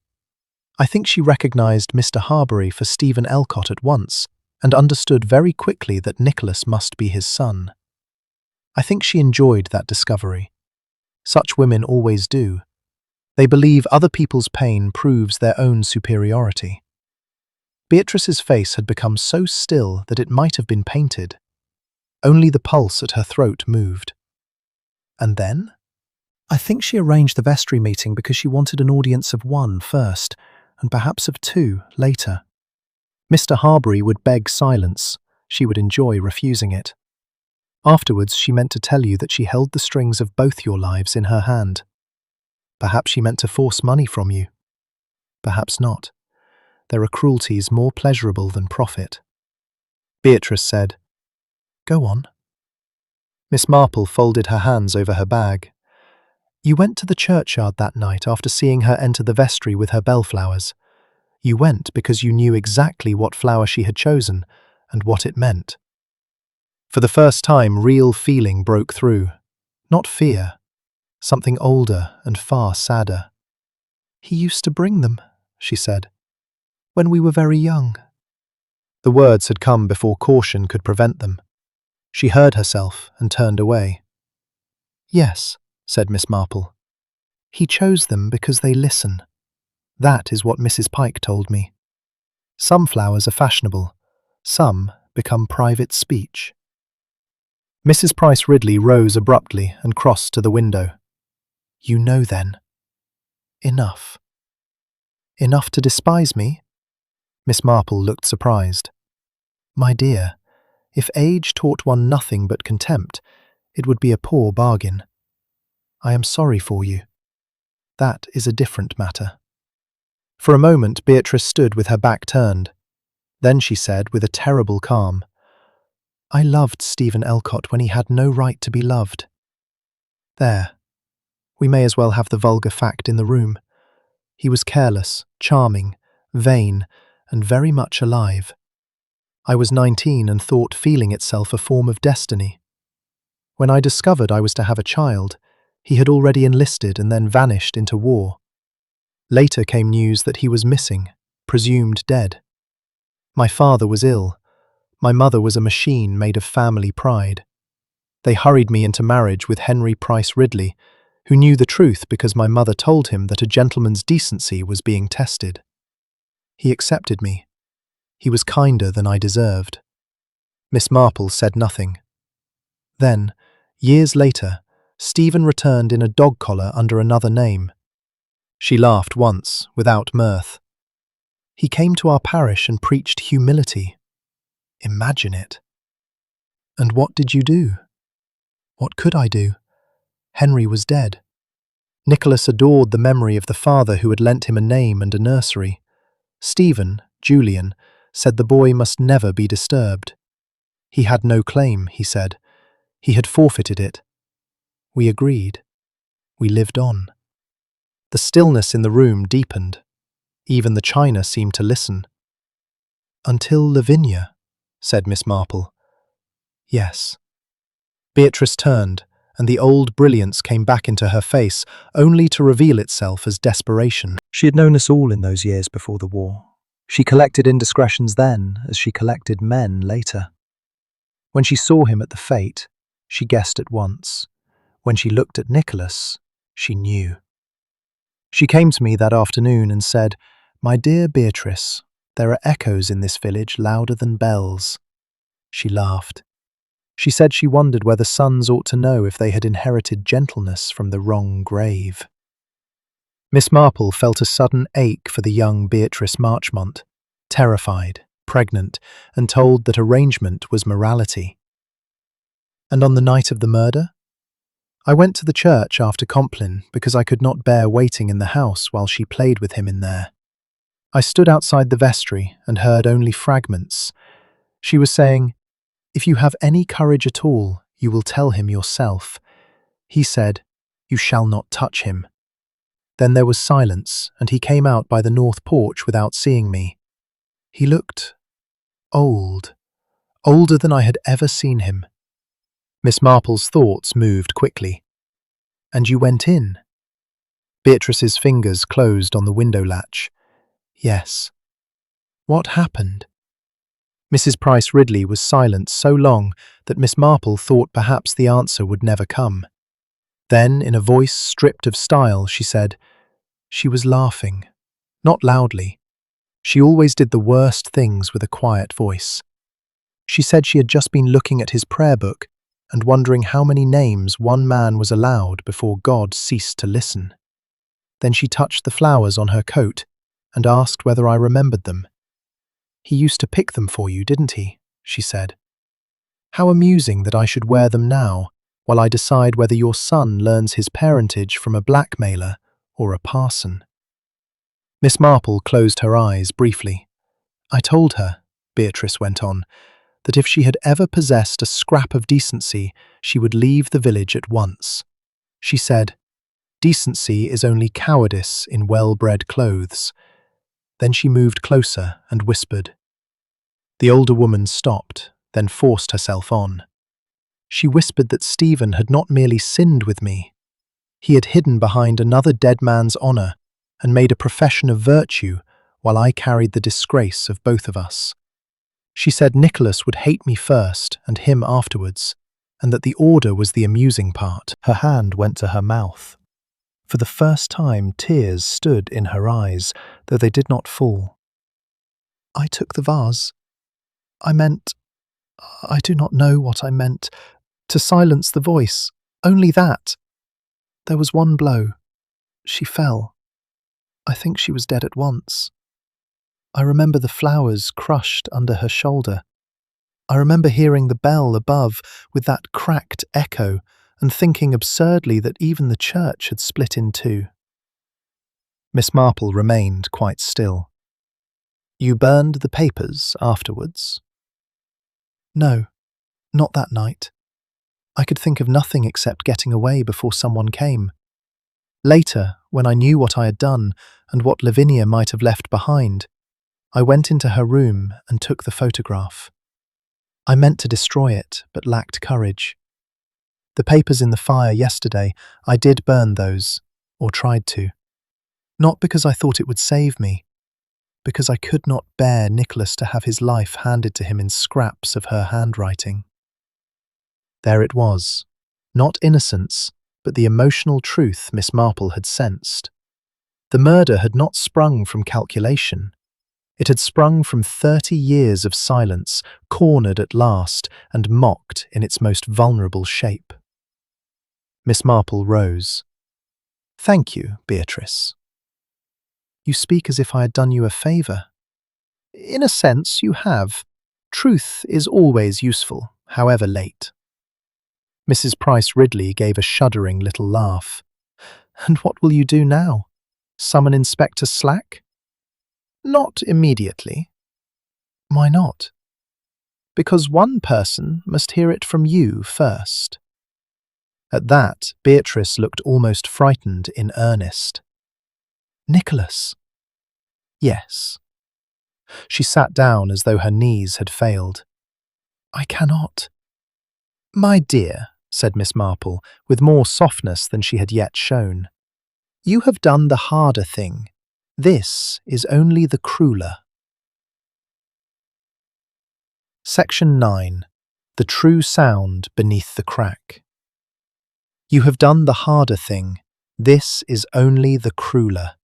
A: I think she recognized Mr. Harbury for Stephen Elcott at once and understood very quickly that Nicholas must be his son. I think she enjoyed that discovery. Such women always do. They believe other people's pain proves their own superiority. Beatrice's face had become so still that it might have been painted. Only the pulse at her throat moved. And then? I think she arranged the vestry meeting because she wanted an audience of one first, and perhaps of two later. Mr. Harbury would beg silence. She would enjoy refusing it. Afterwards, she meant to tell you that she held the strings of both your lives in her hand. Perhaps she meant to force money from you. Perhaps not. There are cruelties more pleasurable than profit. Beatrice said, Go on. Miss Marple folded her hands over her bag. You went to the churchyard that night after seeing her enter the vestry with her bellflowers. You went because you knew exactly what flower she had chosen and what it meant. For the first time, real feeling broke through. Not fear. Something older and far sadder. He used to bring them, she said, when we were very young. The words had come before caution could prevent them. She heard herself and turned away. Yes, said Miss Marple. He chose them because they listen. That is what Mrs. Pike told me. Some flowers are fashionable. Some become private speech. Mrs. Price Ridley rose abruptly and crossed to the window. You know then. Enough. Enough to despise me? Miss Marple looked surprised. My dear, if age taught one nothing but contempt, it would be a poor bargain. I am sorry for you. That is a different matter. For a moment Beatrice stood with her back turned. Then she said with a terrible calm, I loved Stephen Elcott when he had no right to be loved. There. We may as well have the vulgar fact in the room. He was careless, charming, vain, and very much alive. I was 19 and thought feeling itself a form of destiny. When I discovered I was to have a child, he had already enlisted and then vanished into war. Later came news that he was missing, presumed dead. My father was ill. My mother was a machine made of family pride. They hurried me into marriage with Henry Price Ridley, who knew the truth because my mother told him that a gentleman's decency was being tested. He accepted me. He was kinder than I deserved. Miss Marple said nothing. Then, years later, Stephen returned in a dog collar under another name. She laughed once, without mirth. He came to our parish and preached humility. Imagine it. And what did you do? What could I do? Henry was dead. Nicholas adored the memory of the father who had lent him a name and a nursery. Stephen, Julian, said the boy must never be disturbed. He had no claim, he said. He had forfeited it. We agreed. We lived on. The stillness in the room deepened. Even the china seemed to listen. Until Lavinia, said Miss Marple. Yes. Beatrice turned, and the old brilliance came back into her face, only to reveal itself as desperation. She had known us all in those years before the war. She collected indiscretions then, as she collected men later. When she saw him at the fete, she guessed at once. When she looked at Nicholas, she knew. She came to me that afternoon and said, My dear Beatrice, there are echoes in this village louder than bells. She laughed. She said she wondered whether sons ought to know if they had inherited gentleness from the wrong grave. Miss Marple felt a sudden ache for the young Beatrice Marchmont, terrified, pregnant, and told that arrangement was morality. And on the night of the murder? I went to the church after Compline because I could not bear waiting in the house while she played with him in there. I stood outside the vestry and heard only fragments. She was saying, "If you have any courage at all, you will tell him yourself." He said, "You shall not touch him." Then there was silence, and he came out by the north porch without seeing me. He looked old, older than I had ever seen him. Miss Marple's thoughts moved quickly. "And you went in?" Beatrice's fingers closed on the window latch. "Yes." "What happened?" Mrs. Price Ridley was silent so long that Miss Marple thought perhaps the answer would never come. Then, in a voice stripped of style, she said, "She was laughing. Not loudly. She always did the worst things with a quiet voice. She said she had just been looking at his prayer book and wondering how many names one man was allowed before God ceased to listen. Then she touched the flowers on her coat and asked whether I remembered them. 'He used to pick them for you, didn't he?' she said. 'How amusing that I should wear them now, while I decide whether your son learns his parentage from a blackmailer or a parson.'" Miss Marple closed her eyes briefly. "I told her," Beatrice went on, "that if she had ever possessed a scrap of decency, she would leave the village at once. She said, 'Decency is only cowardice in well-bred clothes.'" Then she moved closer and whispered. The older woman stopped, then forced herself on. She whispered that Stephen had not merely sinned with me. He had hidden behind another dead man's honour and made a profession of virtue while I carried the disgrace of both of us. She said Nicholas would hate me first and him afterwards, and that the order was the amusing part. Her hand went to her mouth. For the first time, tears stood in her eyes, though they did not fall. "I took the vase. I do not know what I meant, to silence the voice, only that. There was one blow. She fell. I think she was dead at once. I remember the flowers crushed under her shoulder. I remember hearing the bell above with that cracked echo and thinking absurdly that even the church had split in two." Miss Marple remained quite still. "You burned the papers afterwards?" "No, not that night. I could think of nothing except getting away before someone came. Later, when I knew what I had done and what Lavinia might have left behind, I went into her room and took the photograph. I meant to destroy it, but lacked courage. The papers in the fire yesterday, I did burn those, or tried to. Not because I thought it would save me, because I could not bear Nicholas to have his life handed to him in scraps of her handwriting." There it was, not innocence, but the emotional truth Miss Marple had sensed. The murder had not sprung from calculation. It had sprung from 30 years of silence, cornered at last and mocked in its most vulnerable shape. Miss Marple rose. "Thank you, Beatrice. You speak as if I had done you a favour." "In a sense, you have. Truth is always useful, however late." Mrs. Price Ridley gave a shuddering little laugh. "And what will you do now? Summon Inspector Slack?" "Not immediately." "Why not?" "Because one person must hear it from you first." At that, Beatrice looked almost frightened in earnest. "Nicholas?" "Yes." She sat down as though her knees had failed. "I cannot." "My dear," said Miss Marple, with more softness than she had yet shown, "you have done the harder thing. This is only the crueler." Section 9. The True Sound Beneath the Crack. "You have done the harder thing. This is only the crueler."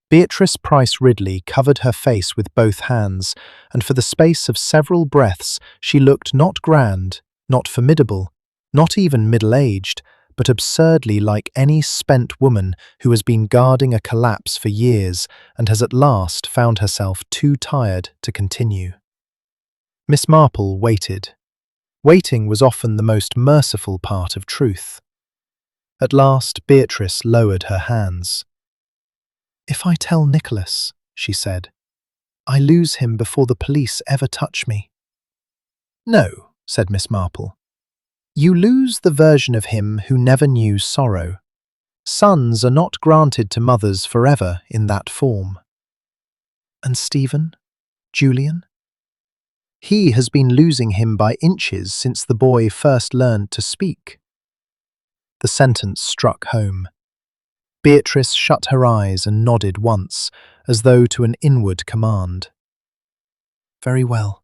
A: Beatrice Price Ridley covered her face with both hands, and for the space of several breaths she looked not grand, Not formidable, not even middle-aged, but absurdly like any spent woman who has been guarding a collapse for years and has at last found herself too tired to continue. Miss Marple waited. Waiting was often the most merciful part of truth. At last, Beatrice lowered her hands. "If I tell Nicholas," she said, "I lose him before the police ever touch me." "No," said Miss Marple. "You lose the version of him who never knew sorrow. Sons are not granted to mothers forever in that form." "And Stephen? Julian?" "He has been losing him by inches since the boy first learned to speak." The sentence struck home. Beatrice shut her eyes and nodded once, as though to an inward command. "Very well.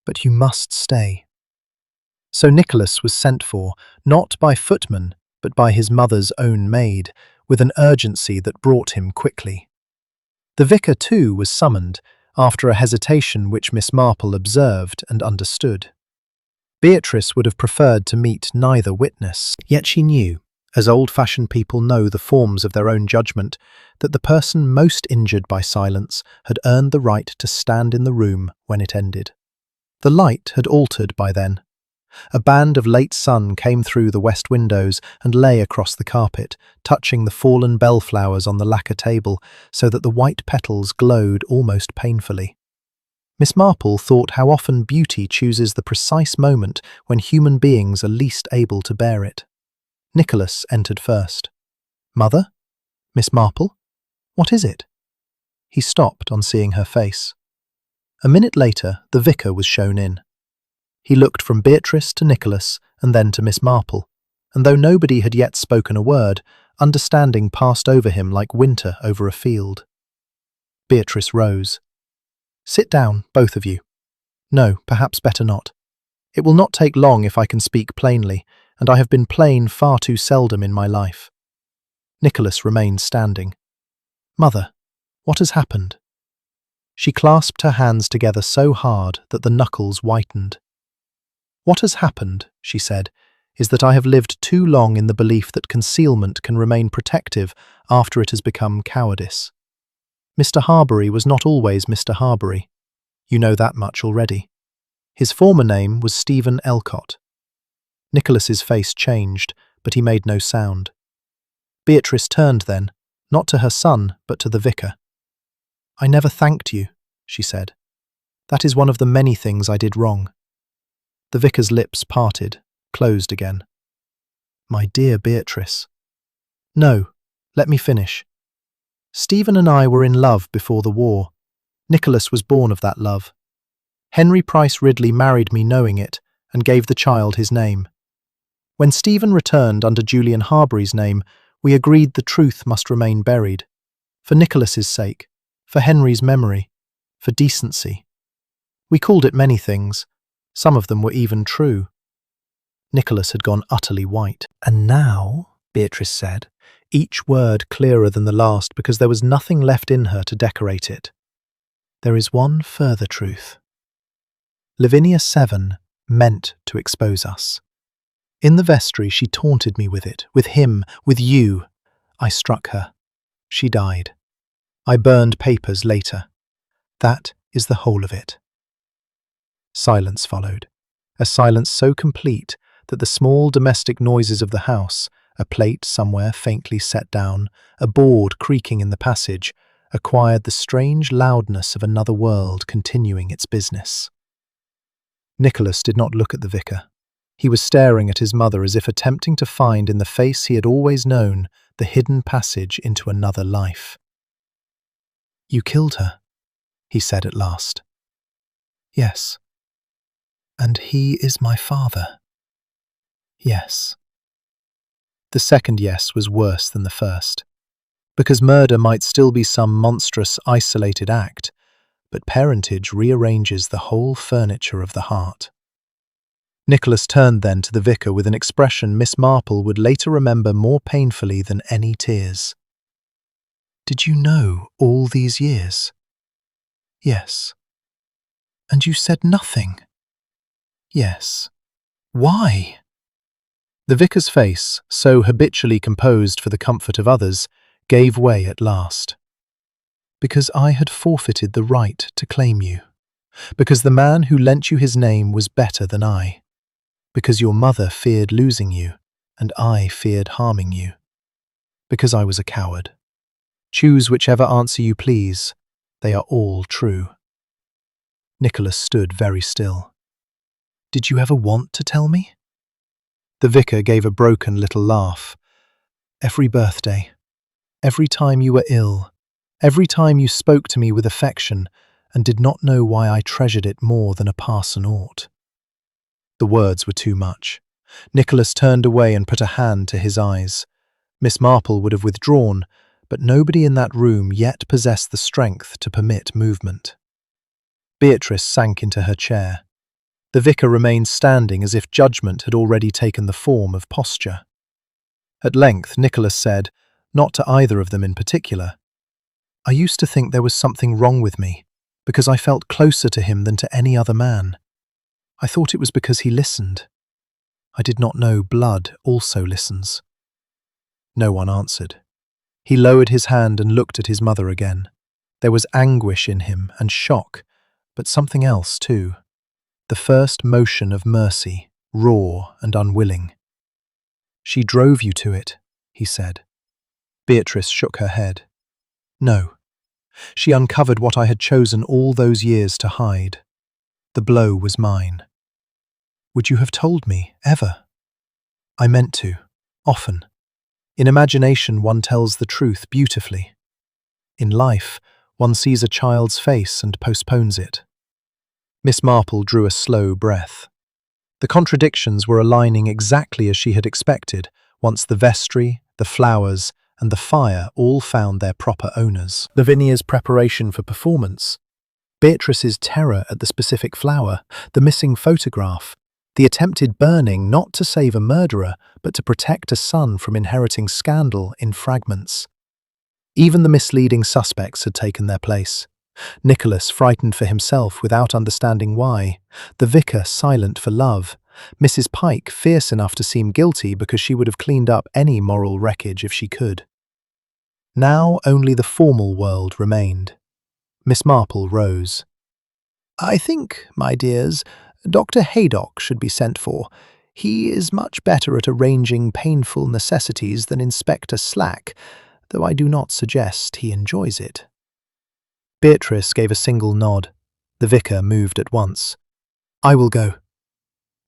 A: But you must stay." So Nicholas was sent for, not by footman, but by his mother's own maid, with an urgency that brought him quickly. The vicar, too, was summoned, after a hesitation which Miss Marple observed and understood. Beatrice would have preferred to meet neither witness, yet she knew, as old-fashioned people know the forms of their own judgment, that the person most injured by silence had earned the right to stand in the room when it ended. The light had altered by then. A band of late sun came through the west windows and lay across the carpet, touching the fallen bellflowers on the lacquer table so that the white petals glowed almost painfully. Miss Marple thought how often beauty chooses the precise moment when human beings are least able to bear it. Nicholas entered first. "Mother? Miss Marple? What is it?" He stopped on seeing her face. A minute later, the vicar was shown in. He looked from Beatrice to Nicholas and then to Miss Marple, and though nobody had yet spoken a word, understanding passed over him like winter over a field. Beatrice rose. "Sit down, both of you. No, perhaps better not. It will not take long if I can speak plainly, and I have been plain far too seldom in my life." Nicholas remained standing. "Mother, what has happened?" She clasped her hands together so hard that the knuckles whitened. "What has happened," she said, "is that I have lived too long in the belief that concealment can remain protective after it has become cowardice. Mr. Harbury was not always Mr. Harbury. You know that much already. His former name was Stephen Elcott." Nicholas's face changed, but he made no sound. Beatrice turned then, not to her son, but to the vicar. "I never thanked you," she said. "That is one of the many things I did wrong." The vicar's lips parted, closed again. "My dear Beatrice." "No, let me finish. Stephen and I were in love before the war. Nicholas was born of that love. Henry Price Ridley married me knowing it, and gave the child his name. When Stephen returned under Julian Harbury's name, we agreed the truth must remain buried. For Nicholas's sake, for Henry's memory, for decency. We called it many things. Some of them were even true." Nicholas had gone utterly white. "And now," Beatrice said, each word clearer than the last because there was nothing left in her to decorate it, "there is one further truth. Lavinia 7 meant to expose us. In the vestry she taunted me with it, with him, with you. I struck her. She died. I burned papers later. That is the whole of it." Silence followed, a silence so complete that the small domestic noises of the house, a plate somewhere faintly set down, a board creaking in the passage, acquired the strange loudness of another world continuing its business. Nicholas did not look at the vicar. He was staring at his mother as if attempting to find in the face he had always known the hidden passage into another life. "You killed her," he said at last. "Yes." "And he is my father." "Yes." The second yes was worse than the first, because murder might still be some monstrous, isolated act, but parentage rearranges the whole furniture of the heart. Nicholas turned then to the vicar with an expression Miss Marple would later remember more painfully than any tears. "Did you know all these years?" "Yes." "And you said nothing?" "Yes. Why? The vicar's face, so habitually composed for the comfort of others, gave way at last. Because I had forfeited the right to claim you. Because the man who lent you his name was better than I. Because your mother feared losing you, and I feared harming you. Because I was a coward. Choose whichever answer you please. They are all true. Nicholas stood very still. Did you ever want to tell me? The vicar gave a broken little laugh. Every birthday. Every time you were ill. Every time you spoke to me with affection and did not know why I treasured it more than a parson ought. The words were too much. Nicholas turned away and put a hand to his eyes. Miss Marple would have withdrawn, but nobody in that room yet possessed the strength to permit movement. Beatrice sank into her chair. The vicar remained standing as if judgment had already taken the form of posture. At length Nicholas said, not to either of them in particular, I used to think there was something wrong with me, because I felt closer to him than to any other man. I thought it was because he listened. I did not know blood also listens. No one answered. He lowered his hand and looked at his mother again. There was anguish in him and shock, but something else too. The first motion of mercy, raw and unwilling. She drove you to it, he said. Beatrice shook her head. No. She uncovered what I had chosen all those years to hide. The blow was mine. Would you have told me, ever? I meant to, often. In imagination, one tells the truth beautifully. In life, one sees a child's face and postpones it. Miss Marple drew a slow breath. The contradictions were aligning exactly as she had expected, once the vestry, the flowers, and the fire all found their proper owners. Lavinia's preparation for performance, Beatrice's terror at the specific flower, the missing photograph, the attempted burning not to save a murderer, but to protect a son from inheriting scandal in fragments. Even the misleading suspects had taken their place. Nicholas frightened for himself without understanding why, the vicar silent for love, Mrs. Pike fierce enough to seem guilty because she would have cleaned up any moral wreckage if she could. Now only the formal world remained. Miss Marple rose. I think, my dears, Dr. Haydock should be sent for. He is much better at arranging painful necessities than Inspector Slack, though I do not suggest he enjoys it. Beatrice gave a single nod. The vicar moved at once. I will go.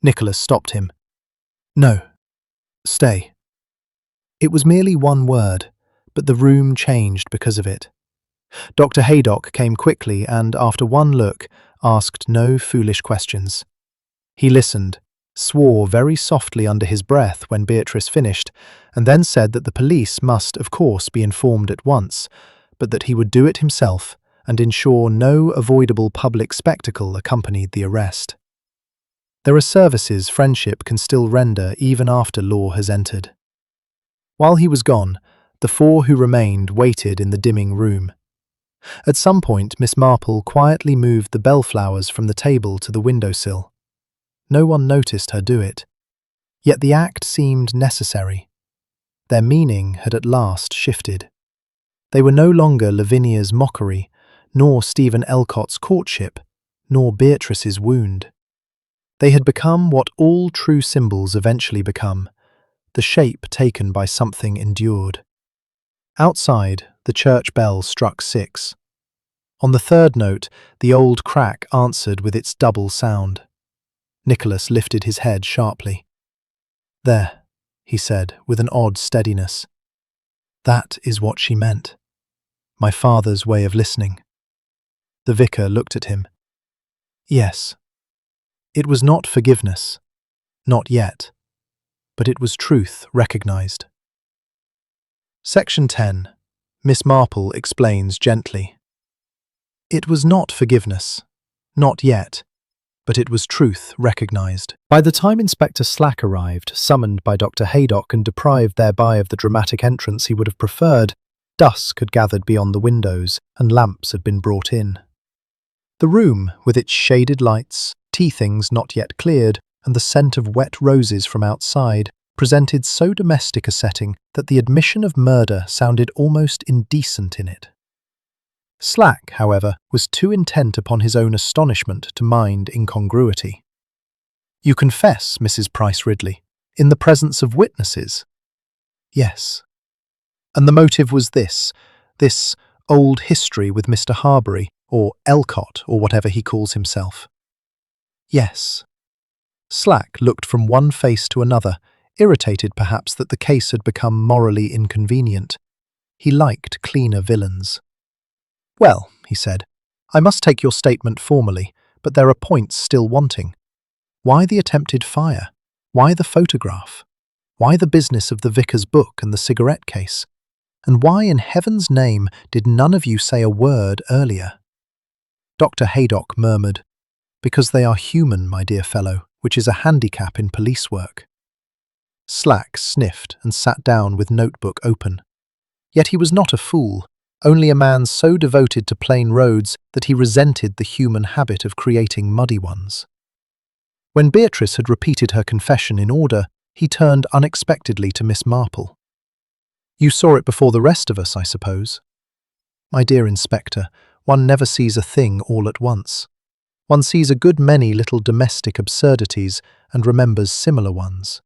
A: Nicholas stopped him. No. Stay. It was merely one word, but the room changed because of it. Dr. Haydock came quickly and, after one look, asked no foolish questions. He listened, swore very softly under his breath when Beatrice finished, and then said that the police must, of course, be informed at once, but that he would do it himself and ensure no avoidable public spectacle accompanied the arrest. There are services friendship can still render even after law has entered. While he was gone, the four who remained waited in the dimming room. At some point, Miss Marple quietly moved the bellflowers from the table to the windowsill. No one noticed her do it. Yet the act seemed necessary. Their meaning had at last shifted. They were no longer Lavinia's mockery, nor Stephen Elcott's courtship, nor Beatrice's wound. They had become what all true symbols eventually become, the shape taken by something endured. Outside, the church bell struck 6. On the third note, the old crack answered with its double sound. Nicholas lifted his head sharply. There, he said, with an odd steadiness. That is what she meant. My father's way of listening. The vicar looked at him. Yes. It was not forgiveness. Not yet. But it was truth recognized. Section 10. Miss Marple explains gently. It was not forgiveness. Not yet. But it was truth recognized. By the time Inspector Slack arrived, summoned by Dr. Haydock and deprived thereby of the dramatic entrance he would have preferred, dusk had gathered beyond the windows and lamps had been brought in. The room, with its shaded lights, tea things not yet cleared, and the scent of wet roses from outside presented so domestic a setting that the admission of murder sounded almost indecent in it. Slack, however, was too intent upon his own astonishment to mind incongruity. "You confess, Mrs. Price Ridley, in the presence of witnesses?" "Yes." "And the motive was this old history with Mr. Harbury, or Elcott, or whatever he calls himself?" "Yes." Slack looked from one face to another, irritated perhaps that the case had become morally inconvenient. He liked cleaner villains. "Well," he said, "I must take your statement formally, but there are points still wanting. Why the attempted fire? Why the photograph? Why the business of the Vicar's book and the cigarette case? And why in heaven's name did none of you say a word earlier?" Dr. Haydock murmured, "Because they are human, my dear fellow, which is a handicap in police work." Slack sniffed and sat down with notebook open. Yet he was not a fool, only a man so devoted to plain roads that he resented the human habit of creating muddy ones. When Beatrice had repeated her confession in order, he turned unexpectedly to Miss Marple. "You saw it before the rest of us, I suppose?" "My dear Inspector, one never sees a thing all at once. One sees a good many little domestic absurdities and remembers similar ones."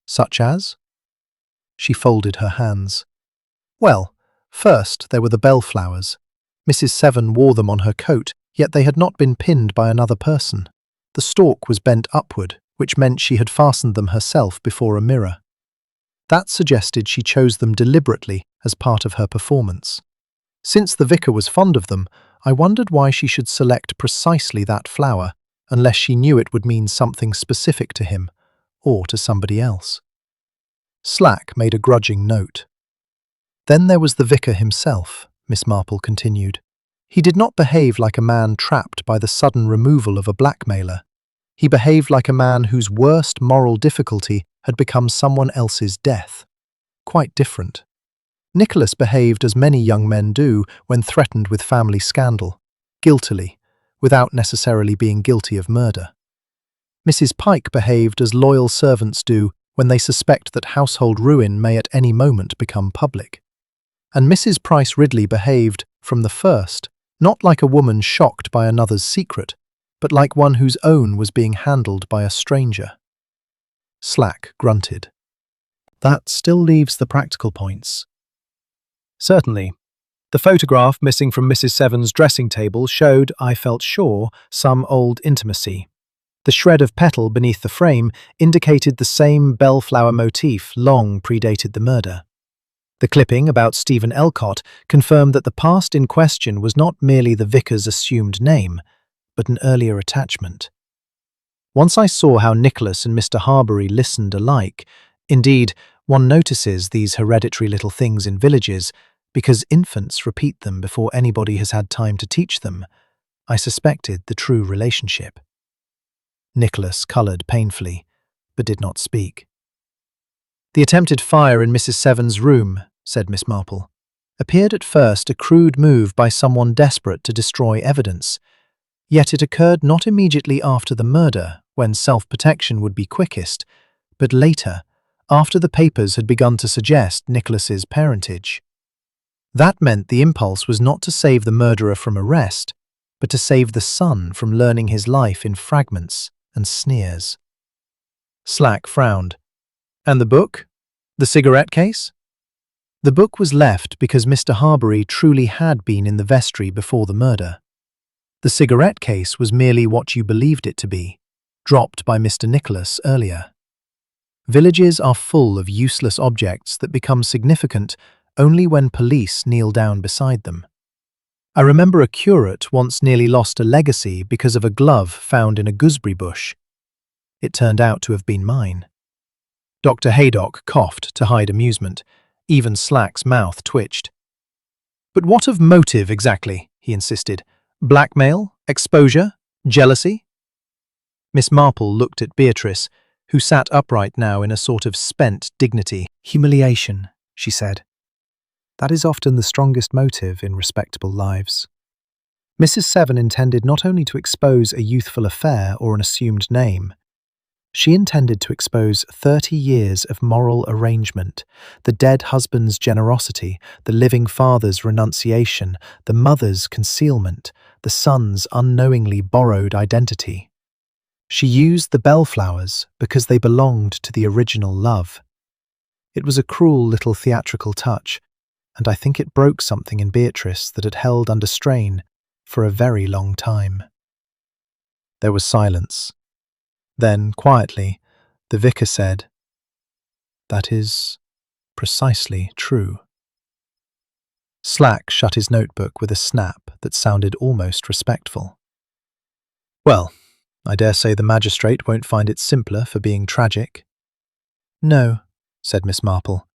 A: "Such as?" She folded her hands. "Well, first there were the bellflowers. Mrs. Seven wore them on her coat, yet they had not been pinned by another person. The stalk was bent upward, which meant she had fastened them herself before a mirror. That suggested she chose them deliberately as part of her performance. Since the vicar was fond of them, I wondered why she should select precisely that flower, unless she knew it would mean something specific to him, or to somebody else." Slack made a grudging note. "Then there was the vicar himself," Miss Marple continued. "He did not behave like a man trapped by the sudden removal of a blackmailer. He behaved like a man whose worst moral difficulty had become someone else's death. Quite different. Nicholas behaved as many young men do when threatened with family scandal, guiltily, without necessarily being guilty of murder. Mrs. Pike behaved as loyal servants do when they suspect that household ruin may at any moment become public. And Mrs. Price Ridley behaved, from the first, not like a woman shocked by another's secret, but like one whose own was being handled by a stranger." Slack grunted. "That still leaves the practical points." "Certainly. The photograph missing from Mrs. Seven's dressing table showed, I felt sure, some old intimacy. The shred of petal beneath the frame indicated the same bellflower motif long predated the murder. The clipping about Stephen Elcott confirmed that the past in question was not merely the vicar's assumed name, but an earlier attachment. Once I saw how Nicholas and Mr. Harbury listened alike. Indeed, one notices these hereditary little things in villages because infants repeat them before anybody has had time to teach them. I suspected the true relationship." Nicholas coloured painfully, but did not speak. "The attempted fire in Mrs. Seven's room," said Miss Marple, "appeared at first a crude move by someone desperate to destroy evidence. Yet it occurred not immediately after the murder, when self-protection would be quickest, but later, after the papers had begun to suggest Nicholas's parentage. That meant the impulse was not to save the murderer from arrest, but to save the son from learning his life in fragments and sneers." Slack frowned. "And the book? The cigarette case?" "The book was left because Mr. Harbury truly had been in the vestry before the murder. The cigarette case was merely what you believed it to be, dropped by Mr. Nicholas earlier. Villages are full of useless objects that become significant only when police kneel down beside them. I remember a curate once nearly lost a legacy because of a glove found in a gooseberry bush. It turned out to have been mine." Dr. Haydock coughed to hide amusement. Even Slack's mouth twitched. "But what of motive exactly?" he insisted. "Blackmail? Exposure? Jealousy?" Miss Marple looked at Beatrice, who sat upright now in a sort of spent dignity. "Humiliation," she said. "That is often the strongest motive in respectable lives." Mrs. Seven intended not only to expose a youthful affair or an assumed name,
B: She intended to expose 30 years of moral arrangement, the dead husband's generosity, the living father's renunciation, the mother's concealment, the son's unknowingly borrowed identity. She used the bellflowers because they belonged to the original love. It was a cruel little theatrical touch, and I think it broke something in Beatrice that had held under strain for a very long time. There was silence. Then, quietly, the vicar said, "That is precisely true." Slack shut his notebook with a snap that sounded almost respectful. "Well, I dare say the magistrate won't find it simpler for being tragic." "No," said Miss Marple.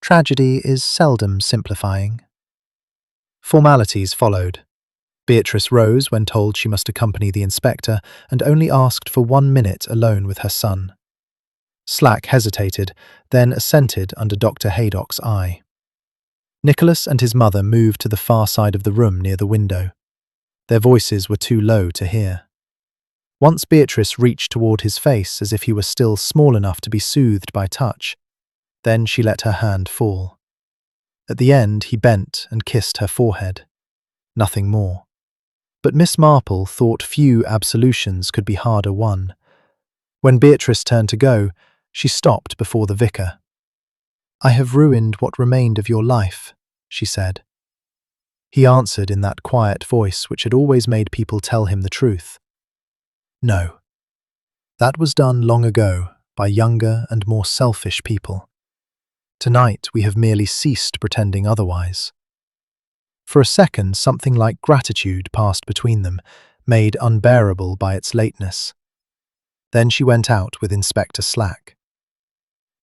B: "Tragedy is seldom simplifying." Formalities followed. Beatrice rose when told she must accompany the inspector and only asked for 1 minute alone with her son. Slack hesitated, then assented under Dr. Haydock's eye. Nicholas and his mother moved to the far side of the room near the window. Their voices were too low to hear. Once Beatrice reached toward his face as if he were still small enough to be soothed by touch. Then she let her hand fall. At the end, he bent and kissed her forehead. Nothing more. But Miss Marple thought few absolutions could be harder won. When Beatrice turned to go, she stopped before the vicar. "I have ruined what remained of your life," she said. He answered in that quiet voice which had always made people tell him the truth. "No. That was done long ago by younger and more selfish people. Tonight we have merely ceased pretending otherwise." For a second, something like gratitude passed between them, made unbearable by its lateness. Then she went out with Inspector Slack.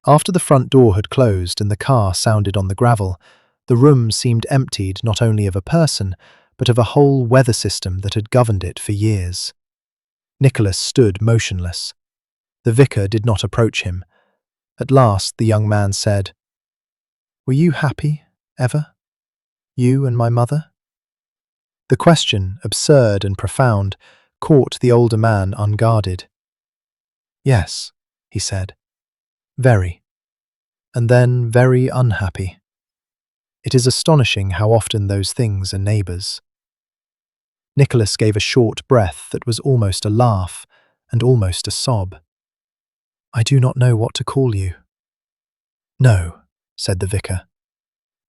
B: After the front door had closed and the car sounded on the gravel, the room seemed emptied not only of a person, but of a whole weather system that had governed it for years. Nicholas stood motionless. The vicar did not approach him. At last the young man said, "Were you happy, ever? You and my mother?" The question, absurd and profound, caught the older man unguarded. "Yes," he said. "Very. And then very unhappy. It is astonishing how often those things are neighbours." Nicholas gave a short breath that was almost a laugh and almost a sob. "I do not know what to call you." "No," said the vicar,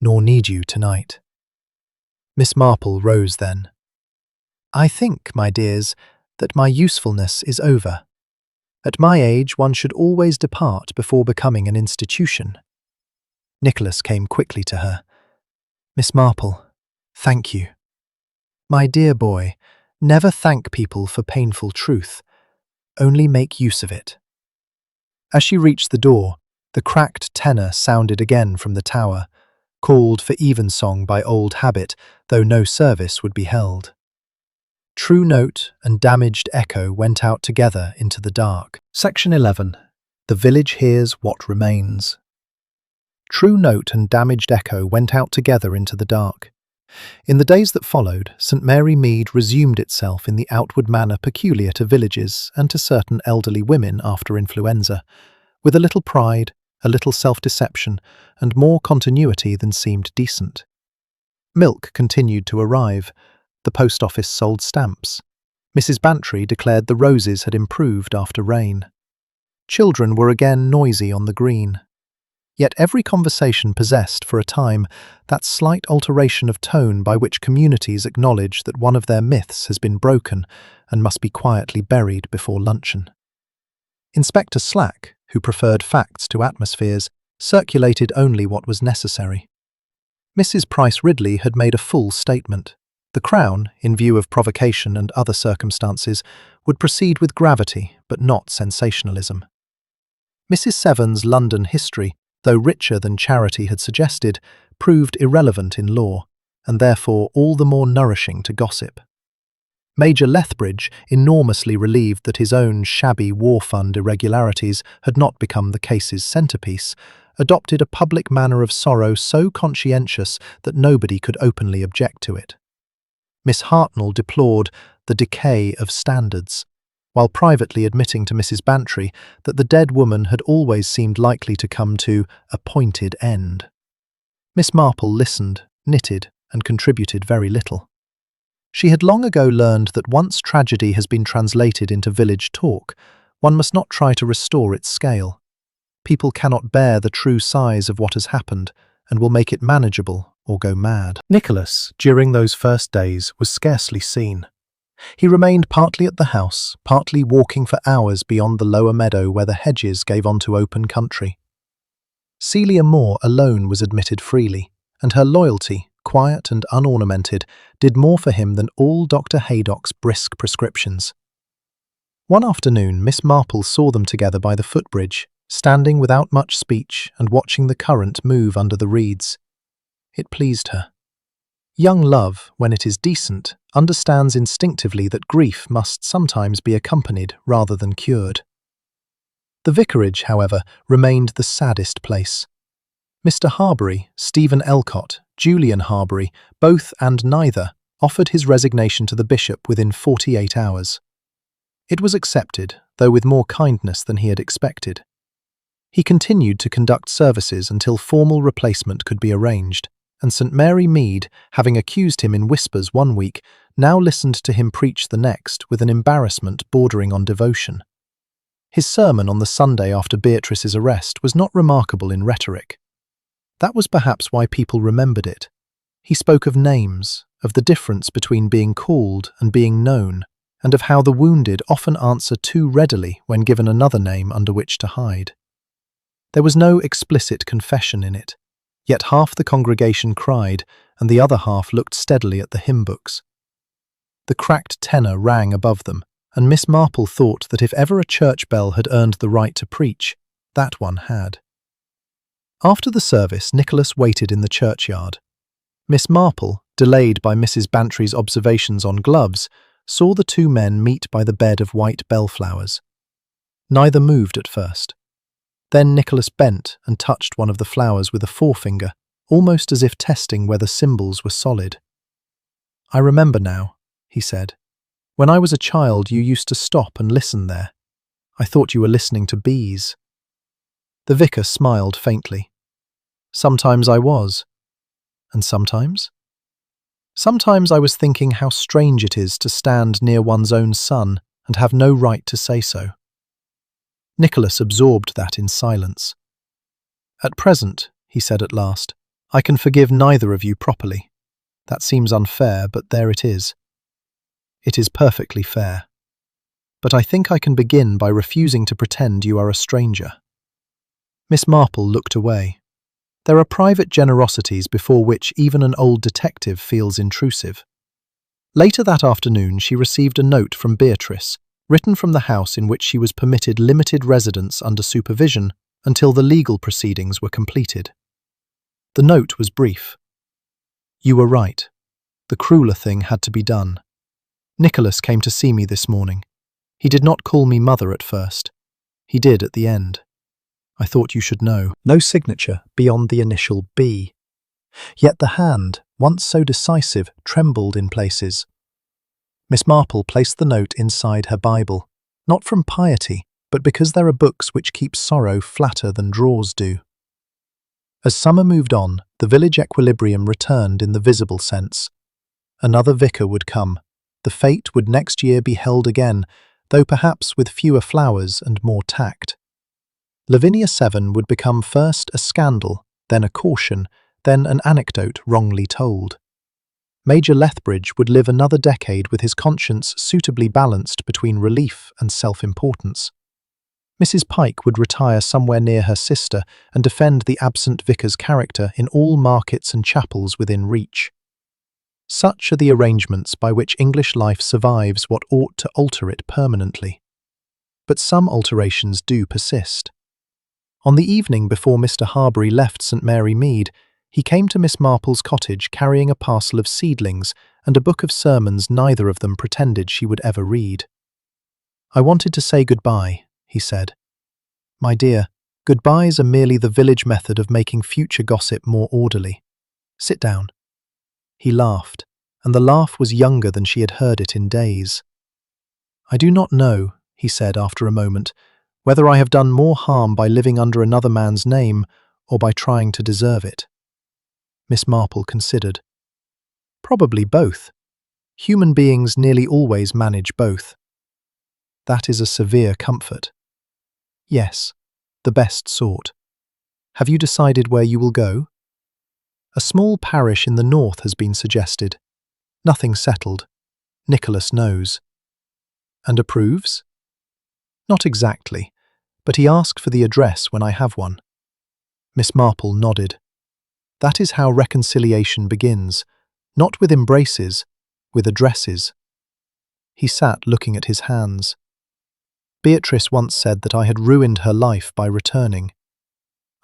B: "nor need you tonight." Miss Marple rose then. "I think, my dears, that my usefulness is over. At my age one should always depart before becoming an institution." Nicholas came quickly to her. "Miss Marple, thank you." "My dear boy, never thank people for painful truth. Only make use of it." As she reached the door, the cracked tenor sounded again from the tower, called for evensong by old habit, though no service would be held. True note and damaged echo went out together into the dark. Section 11. The village hears what remains. True note and damaged echo went out together into the dark. In the days that followed, St. Mary Mead resumed itself in the outward manner peculiar to villages and to certain elderly women after influenza, with a little pride, a little self-deception, and more continuity than seemed decent. Milk continued to arrive. The post office sold stamps. Mrs. Bantry declared the roses had improved after rain. Children were again noisy on the green. Yet every conversation possessed, for a time, that slight alteration of tone by which communities acknowledge that one of their myths has been broken and must be quietly buried before luncheon. Inspector Slack, who preferred facts to atmospheres, circulated only what was necessary. Mrs. Price Ridley had made a full statement. The Crown, in view of provocation and other circumstances, would proceed with gravity, but not sensationalism. Mrs. Severn's London history, though richer than Charity had suggested, proved irrelevant in law, and therefore all the more nourishing to gossip. Major Lethbridge, enormously relieved that his own shabby war fund irregularities had not become the case's centrepiece, adopted a public manner of sorrow so conscientious that nobody could openly object to it. Miss Hartnell deplored the decay of standards.
A: while privately admitting to Mrs. Bantry that the dead woman had always seemed likely to come to a pointed end. Miss Marple listened, knitted, and contributed very little. She had long ago learned that once tragedy has been translated into village talk, one must not try to restore its scale. People cannot bear the true size of what has happened and will make it manageable or go mad. Nicholas, during those first days, was scarcely seen. He remained partly at the house, partly walking for hours beyond the lower meadow where the hedges gave onto open country. Celia Moore alone was admitted freely, and her loyalty, quiet and unornamented, did more for him than all Dr. Haydock's brisk prescriptions. One afternoon, Miss Marple saw them together by the footbridge, standing without much speech and watching the current move under the reeds. It pleased her. Young love, when it is decent, understands instinctively that grief must sometimes be accompanied rather than cured. The vicarage, however, remained the saddest place. Mr. Harbury, Stephen Elcott, Julian Harbury, both and neither, offered his resignation to the bishop within 48 hours. It was accepted, though with more kindness than he had expected. He continued to conduct services until formal replacement could be arranged, and St. Mary Mead, having accused him in whispers one week, now listened to him preach the next with an embarrassment bordering on devotion. His sermon on the Sunday after Beatrice's arrest was not remarkable in rhetoric. That was perhaps why people remembered it. He spoke of names, of the difference between being called and being known, and of how the wounded often answer too readily when given another name under which to hide. There was no explicit confession in it, yet half the congregation cried and the other half looked steadily at the hymn books. The cracked tenor rang above them, and Miss Marple thought that if ever a church bell had earned the right to preach, that one had. After the service, Nicholas waited in the churchyard. Miss Marple, delayed by Mrs. Bantry's observations on gloves, saw the two men meet by the bed of white bellflowers. Neither moved at first. Then Nicholas bent and touched one of the flowers with a forefinger, almost as if testing whether symbols were solid. "I remember now," he said. "When I was a child, you used to stop and listen there. I thought you were listening to bees." The vicar smiled faintly. "Sometimes I was. And sometimes?" "Sometimes I was thinking how strange it is to stand near one's own son and have no right to say so." Nicholas absorbed that in silence. "At present," he said at last, "I can forgive neither of you properly. That seems unfair, but there it is. It is perfectly fair. But I think I can begin by refusing to pretend you are a stranger." Miss Marple looked away. There are private generosities before which even an old detective feels intrusive. Later that afternoon, she received a note from Beatrice, written from the house in which she was permitted limited residence under supervision until the legal proceedings were completed. The note was brief. "You were right. The crueler thing had to be done. Nicholas came to see me this morning. He did not call me mother at first. He did at the end. I thought you should know." No signature beyond the initial B. Yet the hand, once so decisive, trembled in places. Miss Marple placed the note inside her Bible, not from piety, but because there are books which keep sorrow flatter than drawers do. As summer moved on, the village equilibrium returned in the visible sense. Another vicar would come. The fete would next year be held again, though perhaps with fewer flowers and more tact. Lavinia 7 would become first a scandal, then a caution, then an anecdote wrongly told. Major Lethbridge would live another decade with his conscience suitably balanced between relief and self-importance. Mrs. Pike would retire somewhere near her sister and defend the absent vicar's character in all markets and chapels within reach. Such are the arrangements by which English life survives what ought to alter it permanently. But some alterations do persist. On the evening before Mr. Harbury left St. Mary Mead, he came to Miss Marple's cottage carrying a parcel of seedlings and a book of sermons neither of them pretended she would ever read. "I wanted to say goodbye," he said. "My dear, goodbyes are merely the village method of making future gossip more orderly. Sit down." He laughed, and the laugh was younger than she had heard it in days. "I do not know," he said after a moment, "whether I have done more harm by living under another man's name or by trying to deserve it." Miss Marple considered. "Probably both. Human beings nearly always manage both." "That is a severe comfort." "Yes, the best sort. Have you decided where you will go?" "A small parish in the north has been suggested. Nothing settled. Nicholas knows." "And approves?" "Not exactly, but he asked for the address when I have one." Miss Marple nodded. "That is how reconciliation begins, not with embraces, with addresses." He sat looking at his hands. "Beatrice once said that I had ruined her life by returning.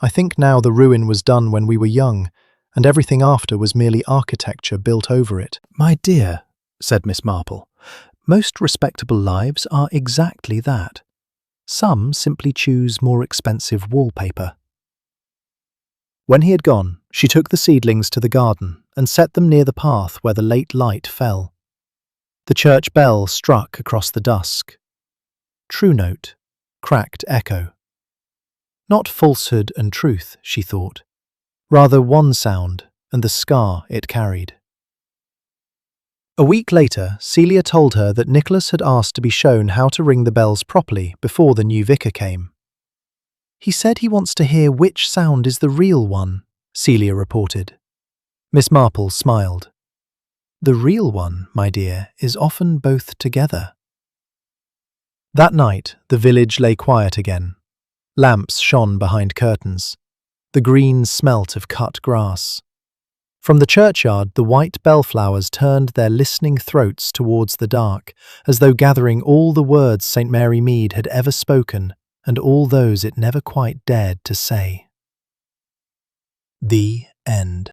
A: I think now the ruin was done when we were young, and everything after was merely architecture built over it."
B: "My dear," said Miss Marple, "most respectable lives are exactly that. Some simply choose more expensive wallpaper." When he had gone, she took the seedlings to the garden and set them near the path where the late light fell. The church bell struck across the dusk. True note, cracked echo. Not falsehood and truth, she thought, rather one sound and the scar it carried. A week later, Celia told her that Nicholas had asked to be shown how to ring the bells properly before the new vicar came. "He said he wants to hear which sound is the real one," Celia reported. Miss Marple smiled. "The real one, my dear, is often both together." That night, the village lay quiet again. Lamps shone behind curtains. The green smelt of cut grass. From the churchyard, the white bellflowers turned their listening throats towards the dark, as though gathering all the words St. Mary Mead had ever spoken and all those it never quite dared to say. The end.